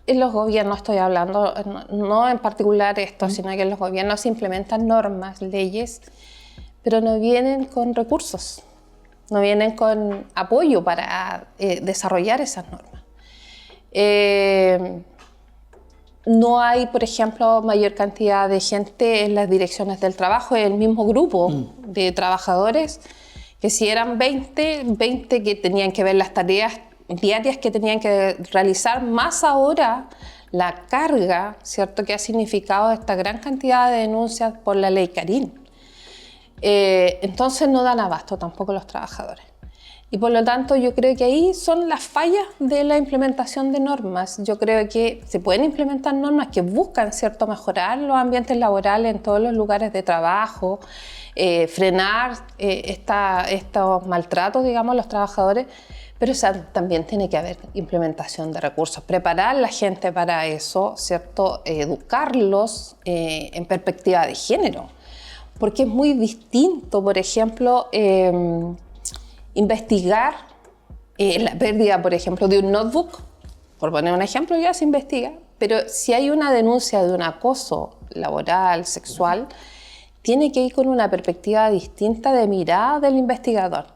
en los gobiernos, estoy hablando, no en particular esto, sino que en los gobiernos se implementan normas, leyes, pero no vienen con recursos, no vienen con apoyo para desarrollar esas normas. No hay, por ejemplo, mayor cantidad de gente en las direcciones del trabajo, en el mismo grupo de trabajadores, que si eran 20 que tenían que ver las tareas diarias que tenían que realizar, más ahora la carga, ¿cierto?, que ha significado esta gran cantidad de denuncias por la ley Carín. Entonces no dan abasto tampoco los trabajadores. Y por lo tanto yo creo que ahí son las fallas de la implementación de normas. Yo creo que se pueden implementar normas que buscan, ¿cierto?, mejorar los ambientes laborales en todos los lugares de trabajo, frenar estos maltratos, digamos, a los trabajadores, pero también tiene que haber implementación de recursos, preparar a la gente para eso, ¿cierto?, educarlos en perspectiva de género, porque es muy distinto, por ejemplo, investigar la pérdida, por ejemplo, de un notebook por poner un ejemplo, ya se investiga, pero si hay una denuncia de un acoso laboral, sexual, tiene que ir con una perspectiva distinta de mirada del investigador.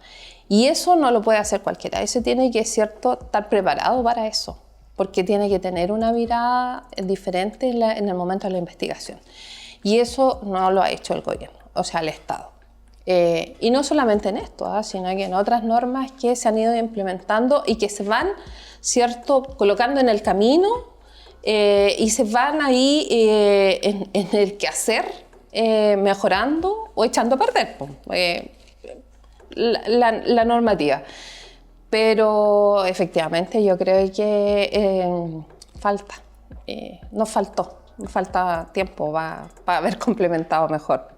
Y eso no lo puede hacer cualquiera, eso tiene que, cierto, estar preparado para eso, porque tiene que tener una mirada diferente en el momento de la investigación. Y eso no lo ha hecho el gobierno, o sea, el Estado. Y no solamente en esto, sino que en otras normas que se han ido implementando y que se van, cierto, colocando en el camino y se van ahí en el quehacer, mejorando o echando a perder la normativa. Pero efectivamente yo creo que nos falta tiempo para haber complementado mejor.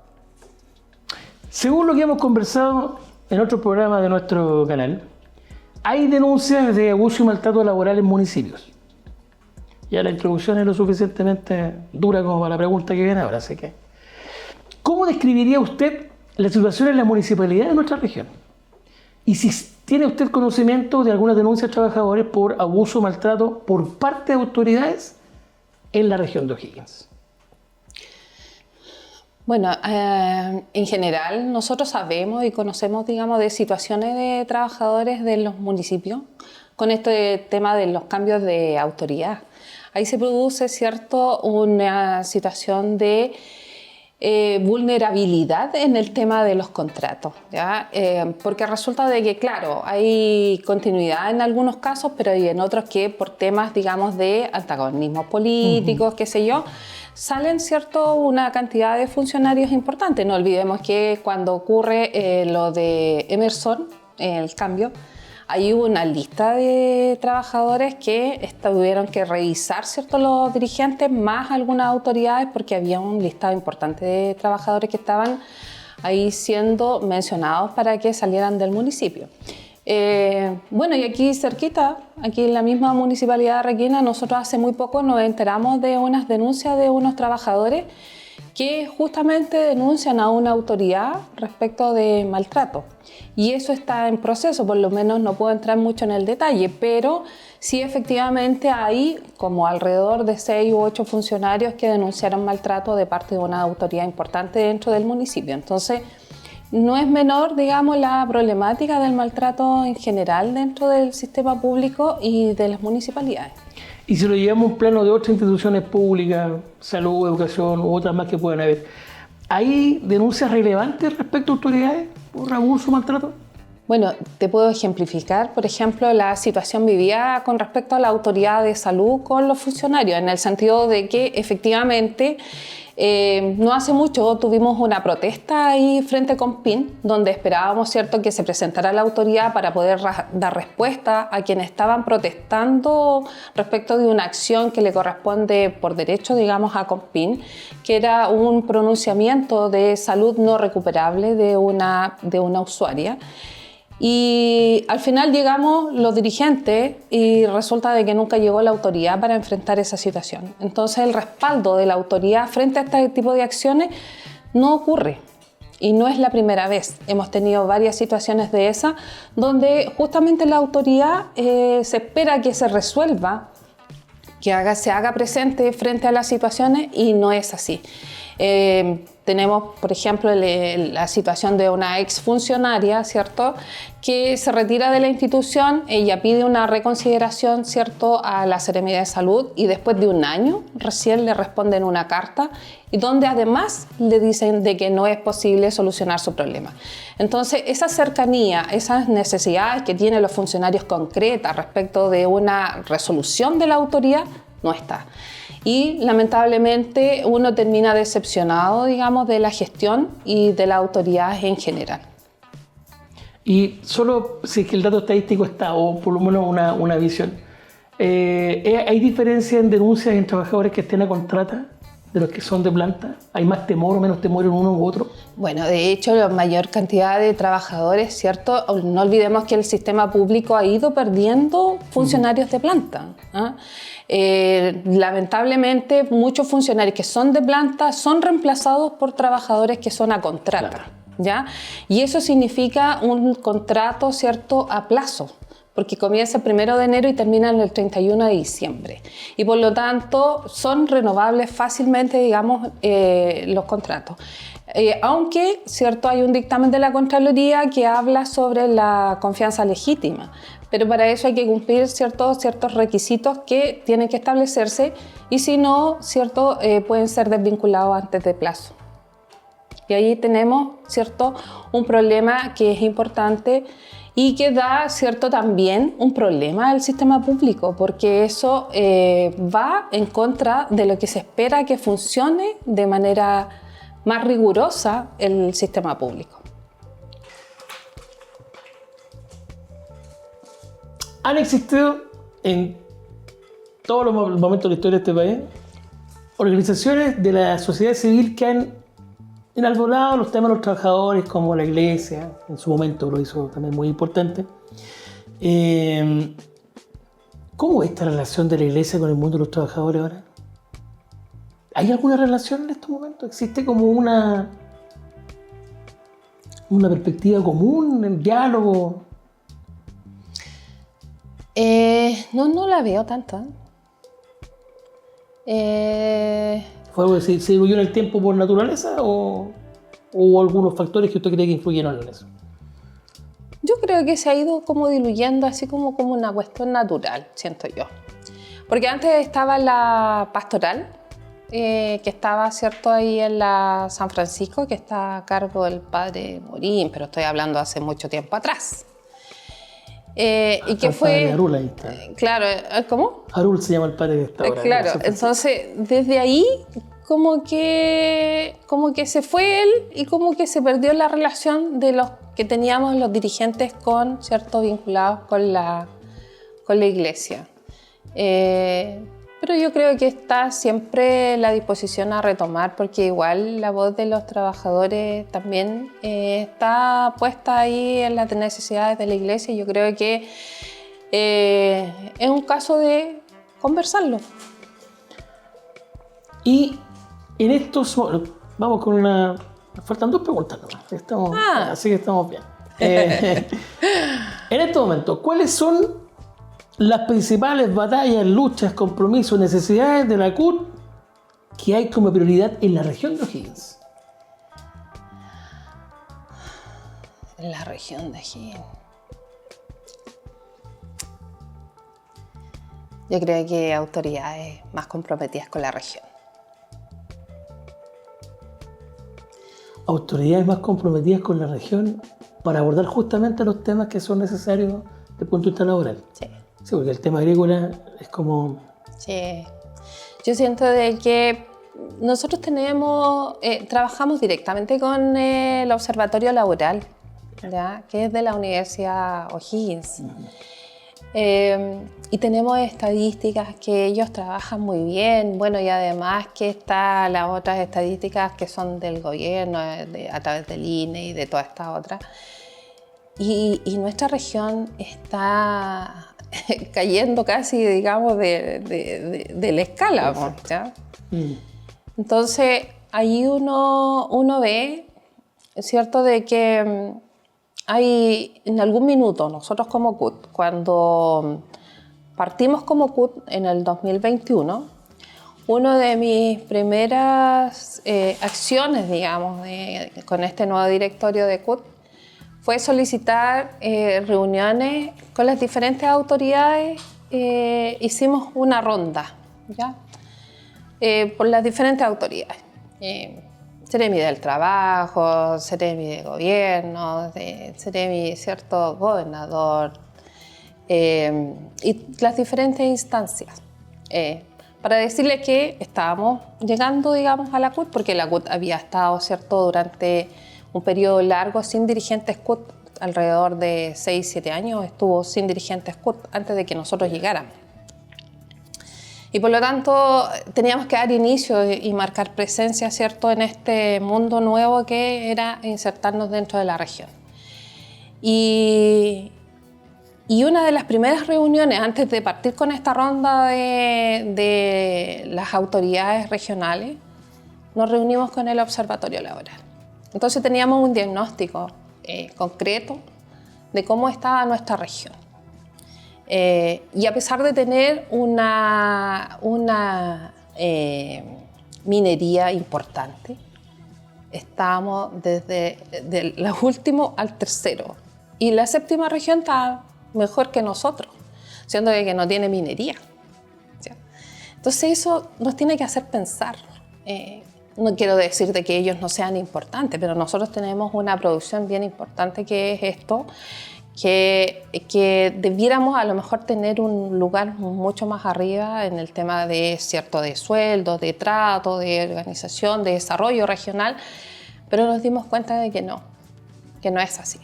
Según lo que hemos conversado en otros programas de nuestro canal, hay denuncias de abuso y maltrato laboral en municipios. Ya la introducción es lo suficientemente dura como para la pregunta que viene ahora, así que... ¿Cómo describiría usted la situación en la municipalidad de nuestra región? Y si tiene usted conocimiento de algunas denuncias de trabajadores por abuso o maltrato por parte de autoridades en la región de O'Higgins. Bueno, en general nosotros sabemos y conocemos, digamos, de situaciones de trabajadores de los municipios con este tema de los cambios de autoridad. Ahí se produce, cierto, una situación de vulnerabilidad en el tema de los contratos, ¿ya? Porque resulta de que, claro, hay continuidad en algunos casos, pero hay en otros que por temas, digamos, de antagonismos políticos, qué sé yo, salen, cierto, una cantidad de funcionarios importantes. No olvidemos que cuando ocurre lo de Emerson, el cambio, ahí hubo una lista de trabajadores que tuvieron que revisar, ¿cierto?, los dirigentes más algunas autoridades porque había un listado importante de trabajadores que estaban ahí siendo mencionados para que salieran del municipio. Bueno, y aquí cerquita, aquí en la misma municipalidad de Requena, nosotros hace muy poco nos enteramos de unas denuncias de unos trabajadores que justamente denuncian a una autoridad respecto de maltrato. Y eso está en proceso, por lo menos no puedo entrar mucho en el detalle, pero sí efectivamente hay como alrededor de 6 u 8 funcionarios que denunciaron maltrato de parte de una autoridad importante dentro del municipio. Entonces, no es menor, digamos, la problemática del maltrato en general dentro del sistema público y de las municipalidades. Y si lo llevamos a un plano de otras instituciones públicas, salud, educación u otras más que puedan haber, ¿hay denuncias relevantes respecto a autoridades por abuso o maltrato? Bueno, te puedo ejemplificar, por ejemplo, la situación vivida con respecto a la autoridad de salud con los funcionarios, en el sentido de que efectivamente no hace mucho tuvimos una protesta ahí frente a Compin, donde esperábamos, cierto, que se presentara la autoridad para poder dar respuesta a quienes estaban protestando respecto de una acción que le corresponde por derecho, digamos, a Compin, que era un pronunciamiento de salud no recuperable de una usuaria. Y al final llegamos los dirigentes y resulta de que nunca llegó la autoridad para enfrentar esa situación. Entonces el respaldo de la autoridad frente a este tipo de acciones no ocurre. Y no es la primera vez. Hemos tenido varias situaciones de esas donde justamente la autoridad se espera que se resuelva, que se haga presente frente a las situaciones y no es así. Tenemos, por ejemplo, la situación de una exfuncionaria, ¿cierto?, que se retira de la institución, ella pide una reconsideración, ¿cierto?, a la Seremía de Salud y después de un año recién le responden una carta y donde además le dicen de que no es posible solucionar su problema. Entonces, esa cercanía, esas necesidades que tienen los funcionarios concretas respecto de una resolución de la autoridad, no está. Y lamentablemente uno termina decepcionado, digamos, de la gestión y de la autoridad en general. Y solo si es que el dato estadístico está, o por lo menos una visión, ¿hay diferencia en denuncias en trabajadores que estén a contrata de los que son de planta? ¿Hay más temor o menos temor en uno u otro? Bueno, de hecho, la mayor cantidad de trabajadores, ¿cierto? No olvidemos que el sistema público ha ido perdiendo funcionarios de planta, ¿eh? Lamentablemente, muchos funcionarios que son de planta son reemplazados por trabajadores que son a contrata, ¿ya? Y eso significa un contrato, ¿cierto?, a plazo. porque comienza el 1 de enero y termina el 31 de diciembre. Y por lo tanto son renovables fácilmente, digamos, los contratos. Aunque, cierto, hay un dictamen de la Contraloría que habla sobre la confianza legítima, pero para eso hay que cumplir ciertos requisitos que tienen que establecerse y si no, cierto, pueden ser desvinculados antes de plazo. Y ahí tenemos, cierto, un problema que es importante y que da, cierto, también un problema al sistema público, porque eso va en contra de lo que se espera que funcione de manera más rigurosa el sistema público. Han existido en todos los momentos de la historia de este país organizaciones de la sociedad civil que han enarbolado los temas de los trabajadores, como la Iglesia, en su momento lo hizo también muy importante. ¿Cómo es esta relación de la Iglesia con el mundo de los trabajadores ahora? ¿Hay alguna relación en estos momentos? ¿Existe como una perspectiva común, un diálogo? No la veo tanto. ¿Fue algo que se diluyó en el tiempo por naturaleza o hubo algunos factores que usted cree que influyeron en eso? Yo creo que se ha ido como diluyendo así como una cuestión natural, siento yo. Porque antes estaba la pastoral, que estaba, cierto, ahí en la San Francisco, que está a cargo del padre Morín, pero estoy hablando hace mucho tiempo atrás. Y que fue... Arul ahí está. Claro, ¿cómo? Arul se llama el padre que está ahora. Claro, entonces desde ahí como que se fue él y como que se perdió la relación de los que teníamos los dirigentes con, cierto, vinculados con la Iglesia. Pero yo creo que está siempre la disposición a retomar, porque igual la voz de los trabajadores también está puesta ahí en las necesidades de la Iglesia, y yo creo que es un caso de conversarlo. Y en estos... Vamos con una... Nos faltan 2 preguntas nomás. Así que estamos bien. En estos momentos, ¿cuáles son las principales batallas, luchas, compromisos, necesidades de la CUT que hay como prioridad en la región de O'Higgins? En la región de O'Higgins. Yo creo que autoridades más comprometidas con la región. Autoridades más comprometidas con la región para abordar justamente los temas que son necesarios desde el punto de vista laboral. Sí. Sí, porque el tema agrícola es como... Sí. Yo siento de que nosotros trabajamos directamente con el Observatorio Laboral, ¿ya? Que es de la Universidad O'Higgins. Y tenemos estadísticas que ellos trabajan muy bien, bueno, y además que están las otras estadísticas que son del gobierno, a través del INE y de todas estas otras. Y nuestra región está cayendo casi, digamos, de la escala, ¿ya? Entonces, ahí uno ve, ¿cierto?, de que hay en algún minuto, nosotros como CUT, cuando partimos como CUT en el 2021, una de mis primeras acciones, digamos, con este nuevo directorio de CUT, fue solicitar reuniones con las diferentes autoridades. Hicimos una ronda, ¿ya? Por las diferentes autoridades. Seremi del Trabajo, Seremi de Gobierno, Seremi, cierto, Gobernador, y las diferentes instancias. Para decirles que estábamos llegando, digamos, a la CUT, porque la CUT había estado, cierto, durante un periodo largo sin dirigentes CUT, alrededor de 6-7 años estuvo sin dirigentes CUT antes de que nosotros llegáramos. Y por lo tanto teníamos que dar inicio y marcar presencia, ¿cierto?, en este mundo nuevo que era insertarnos dentro de la región. Y una de las primeras reuniones, antes de partir con esta ronda de las autoridades regionales, nos reunimos con el Observatorio Laboral. Entonces teníamos un diagnóstico concreto de cómo estaba nuestra región. Y a pesar de tener una minería importante, estamos desde el último al tercero. Y la séptima región está mejor que nosotros, siendo que no tiene minería. ¿Sí? Entonces eso nos tiene que hacer pensar. No quiero decir de que ellos no sean importantes, pero nosotros tenemos una producción bien importante que es esto, que debiéramos a lo mejor tener un lugar mucho más arriba en el tema de sueldos, de trato, de organización, de desarrollo regional, pero nos dimos cuenta de que no es así.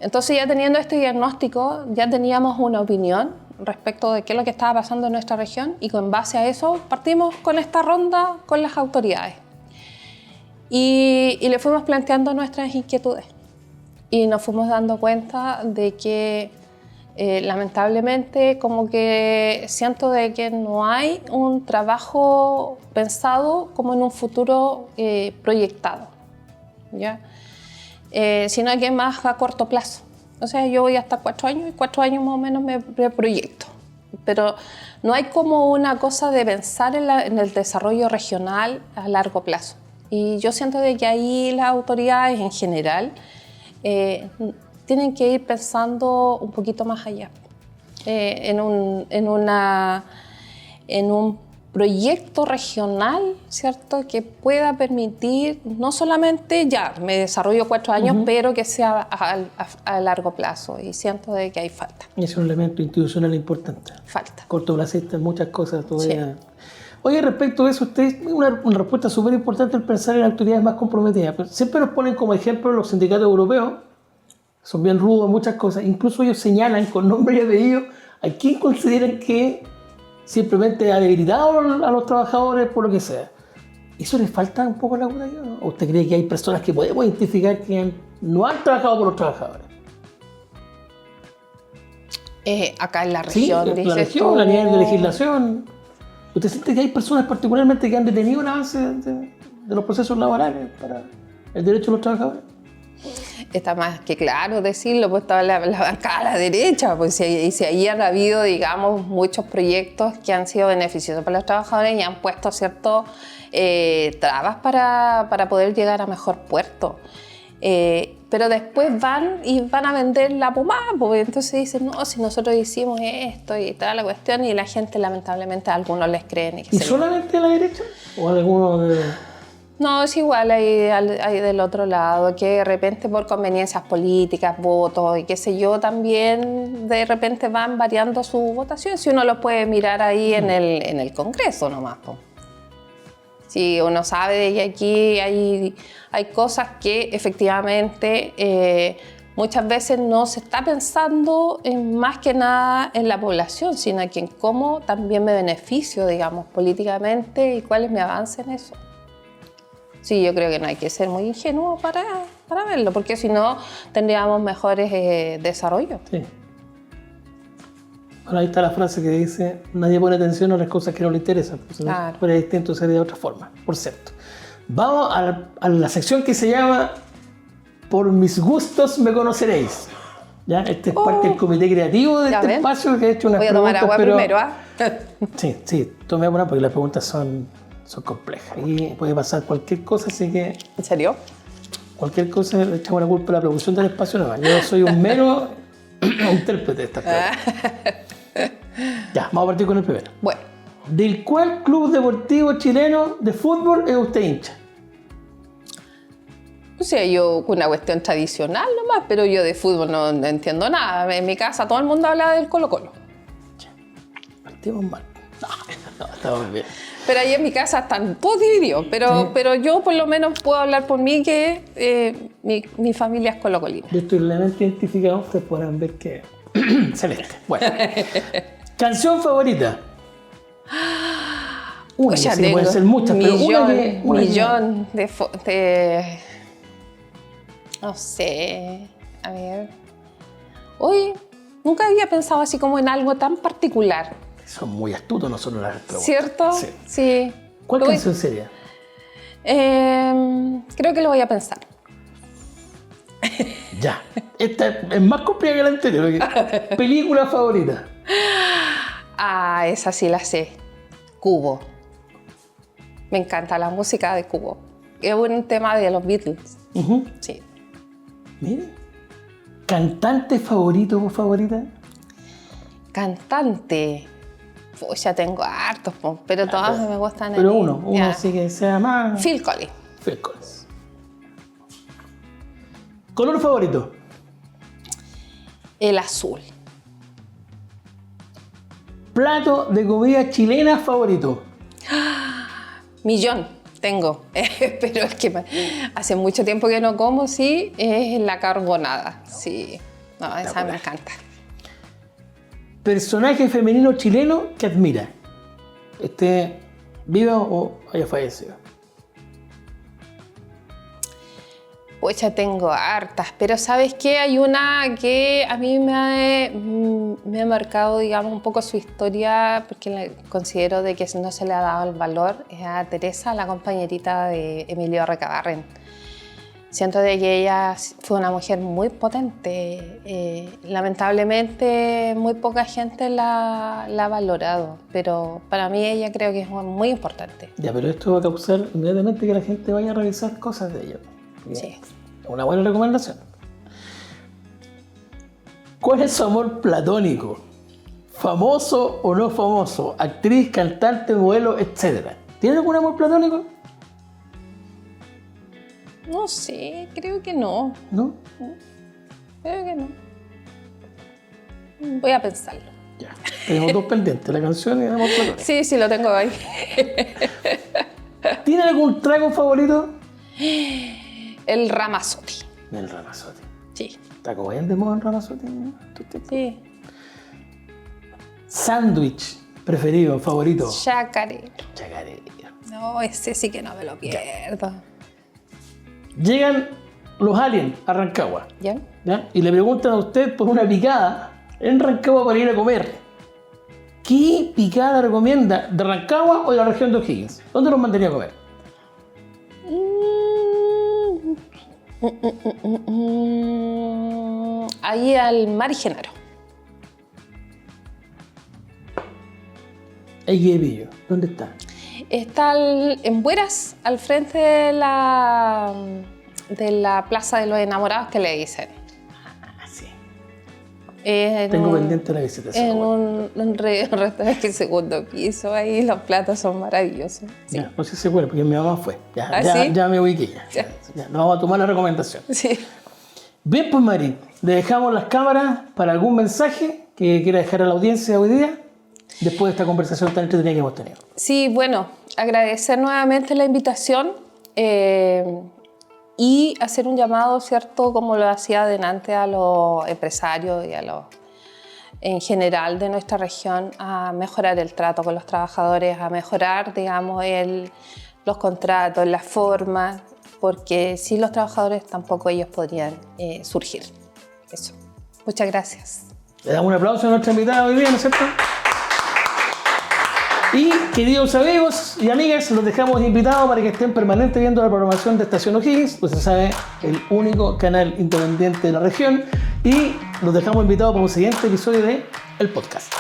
Entonces, ya teniendo este diagnóstico, ya teníamos una opinión respecto de qué es lo que estaba pasando en nuestra región, y con base a eso partimos con esta ronda con las autoridades y le fuimos planteando nuestras inquietudes. Y nos fuimos dando cuenta de que lamentablemente como que siento de que no hay un trabajo pensado como en un futuro proyectado, ¿ya? Sino que más a corto plazo. O sea, yo voy hasta 4 años y 4 años más o menos me proyecto. Pero no hay como una cosa de pensar en el desarrollo regional a largo plazo. Y yo siento de que ahí las autoridades en general tienen que ir pensando un poquito más allá, en un proyecto regional, ¿cierto? Que pueda permitir no solamente ya me desarrollo 4 años, pero que sea a largo plazo, y siento de que hay falta. Es un elemento institucional importante. Falta. Cortoplacista en muchas cosas todavía. Sí. Oye, respecto a eso, usted una respuesta súper importante, el pensar en autoridades más comprometidas. Pero siempre nos ponen como ejemplo los sindicatos europeos, son bien rudos en muchas cosas, incluso ellos señalan con nombre y apellido a quién consideran que simplemente ha debilitado a los trabajadores por lo que sea. ¿Eso les falta un poco a la autoridad, no? ¿O usted cree que hay personas que podemos identificar que no han trabajado por los trabajadores? Acá en la región, sí, en la región, a nivel de legislación. ¿Usted siente que hay personas particularmente que han detenido el avance de los procesos laborales para el derecho de los trabajadores? Está más que claro decirlo, pues estaba la bancada a la derecha, pues si ahí han habido, digamos, muchos proyectos que han sido beneficiosos para los trabajadores y han puesto ciertas trabas para poder llegar a mejor puerto. Pero después van a vender la pomada, pues entonces dicen, no, si nosotros hicimos esto y toda la cuestión, y la gente lamentablemente a algunos les creen. ¿Y solamente a la derecha? ¿O a alguno de...? No, es igual hay del otro lado, que de repente por conveniencias políticas, votos y qué sé yo, también de repente van variando su votación. Si uno lo puede mirar ahí en el Congreso nomás, pues. Si uno sabe de que aquí hay cosas que efectivamente muchas veces no se está pensando más que nada en la población, sino que en cómo también me beneficio, digamos, políticamente y cuál es mi avance en eso. Sí, yo creo que no hay que ser muy ingenuo para verlo, porque si no tendríamos mejores desarrollos. Sí. Bueno, ahí está la frase que dice, nadie pone atención a las cosas que no le interesan. Claro. Pero es distinto ser de otra forma, por cierto. Vamos a la sección que se llama Por mis gustos me conoceréis. ¿Ya? Este es parte del comité creativo de este espacio que ha hecho unas preguntas. Voy a tomar agua primero, ¿ah? Sí, tome agua porque las preguntas son complejas y puede pasar cualquier cosa, así que... ¿En serio? Cualquier cosa le echamos la culpa a la producción del espacio nueva. Yo soy un mero intérprete de estas preguntas. Ya, vamos a partir con el primero. Bueno. ¿Del cuál club deportivo chileno de fútbol es usted hincha? O sea, yo con una cuestión tradicional nomás, pero yo de fútbol no entiendo nada. En mi casa todo el mundo habla del Colo-Colo. Partimos mal. No, estamos bien. Pero ahí en mi casa están todos divididos, pero yo por lo menos puedo hablar por mí que mi familia es colocolina. Yo estoy realmente identificado, ustedes podrán ver que... Celeste. Bueno. ¿Canción favorita? Una, ya sí, pueden ser muchas, pero millón de... No sé, a ver... Hoy nunca había pensado así como en algo tan particular. Son muy astutos nosotros las preguntas. ¿Cierto? Sí. ¿Cuál canción sería? Creo que lo voy a pensar. Ya. Esta es más complicada que la anterior. ¿Película favorita? Ah, esa sí la sé. Cubo. Me encanta la música de Cubo. Es un tema de los Beatles. Sí. Mire. ¿Cantante favorito o favorita? Cantante. Pues ya tengo hartos, pero todas me gustan. Pero uno sí que sea más... Phil Collins. Phil Collins. ¿Color favorito? El azul. ¿Plato de comida chilena favorito? Millón tengo, pero es que hace mucho tiempo que no como, sí, es la carbonada, sí. No, esa me encanta. ¿Personaje femenino chileno que admira? ¿Esté vivo o haya fallecido? Pues ya tengo hartas, pero ¿sabes qué? Hay una que a mí me ha marcado, digamos, un poco su historia, porque considero de que no se le ha dado el valor, es a Teresa, la compañerita de Emilio Recabarren. Siento de que ella fue una mujer muy potente. Lamentablemente, muy poca gente la ha valorado, pero para mí ella creo que es muy importante. Ya, pero esto va a causar inmediatamente que la gente vaya a revisar cosas de ella. Sí. Una buena recomendación. ¿Cuál es su amor platónico? ¿Famoso o no famoso? Actriz, cantante, modelo, etcétera. ¿Tiene algún amor platónico? No sé, creo que no. ¿No? Creo que no. Voy a pensarlo. Ya. Tenemos dos pendientes, la canción y el amor platónico. Sí, lo tengo ahí. ¿Tiene algún trago favorito? El Ramazotti. El Ramazotti. Sí. ¿Está como bien de moda el Ramazotti? Sí. ¿Sándwich preferido, favorito? Chacarero. Chacarero. No, ese sí que no me lo pierdo. Llegan los aliens a Rancagua. ¿Ya? ¿Ya? Y le preguntan a usted por una picada en Rancagua para ir a comer. ¿Qué picada recomienda? ¿De Rancagua o de la región de O'Higgins? ¿Dónde nos mandaría a comer? Ahí al Mar Genaro. Ahí que pillo. ¿Dónde está? Está en Bueras, al frente de la Plaza de los Enamorados, que le dicen. Ah, sí. Tengo pendiente la visita. En un restaurante del segundo piso, ahí los platos son maravillosos. Sí. Ya, no sé si se acuerda, porque mi mamá fue. ¿Ah, sí? Ya me ubiqué ya. Ya. Nos vamos a tomar la recomendación. Sí. Bien, pues Mari, le dejamos las cámaras para algún mensaje que quiera dejar a la audiencia hoy día, después de esta conversación tan entretenida que hemos tenido. Sí, bueno, agradecer nuevamente la invitación y hacer un llamado, ¿cierto?, como lo hacía adelante a los empresarios y a los en general de nuestra región, a mejorar el trato con los trabajadores, a mejorar, digamos, los contratos, las formas, porque sin los trabajadores tampoco ellos podrían surgir. Eso. Muchas gracias. Le damos un aplauso a nuestra invitada hoy día, ¿no es cierto? Y queridos amigos y amigas, los dejamos invitados para que estén permanentes viendo la programación de Estación O'Higgins, pues se sabe, el único canal independiente de la región, y los dejamos invitados para un siguiente episodio de El Podcast.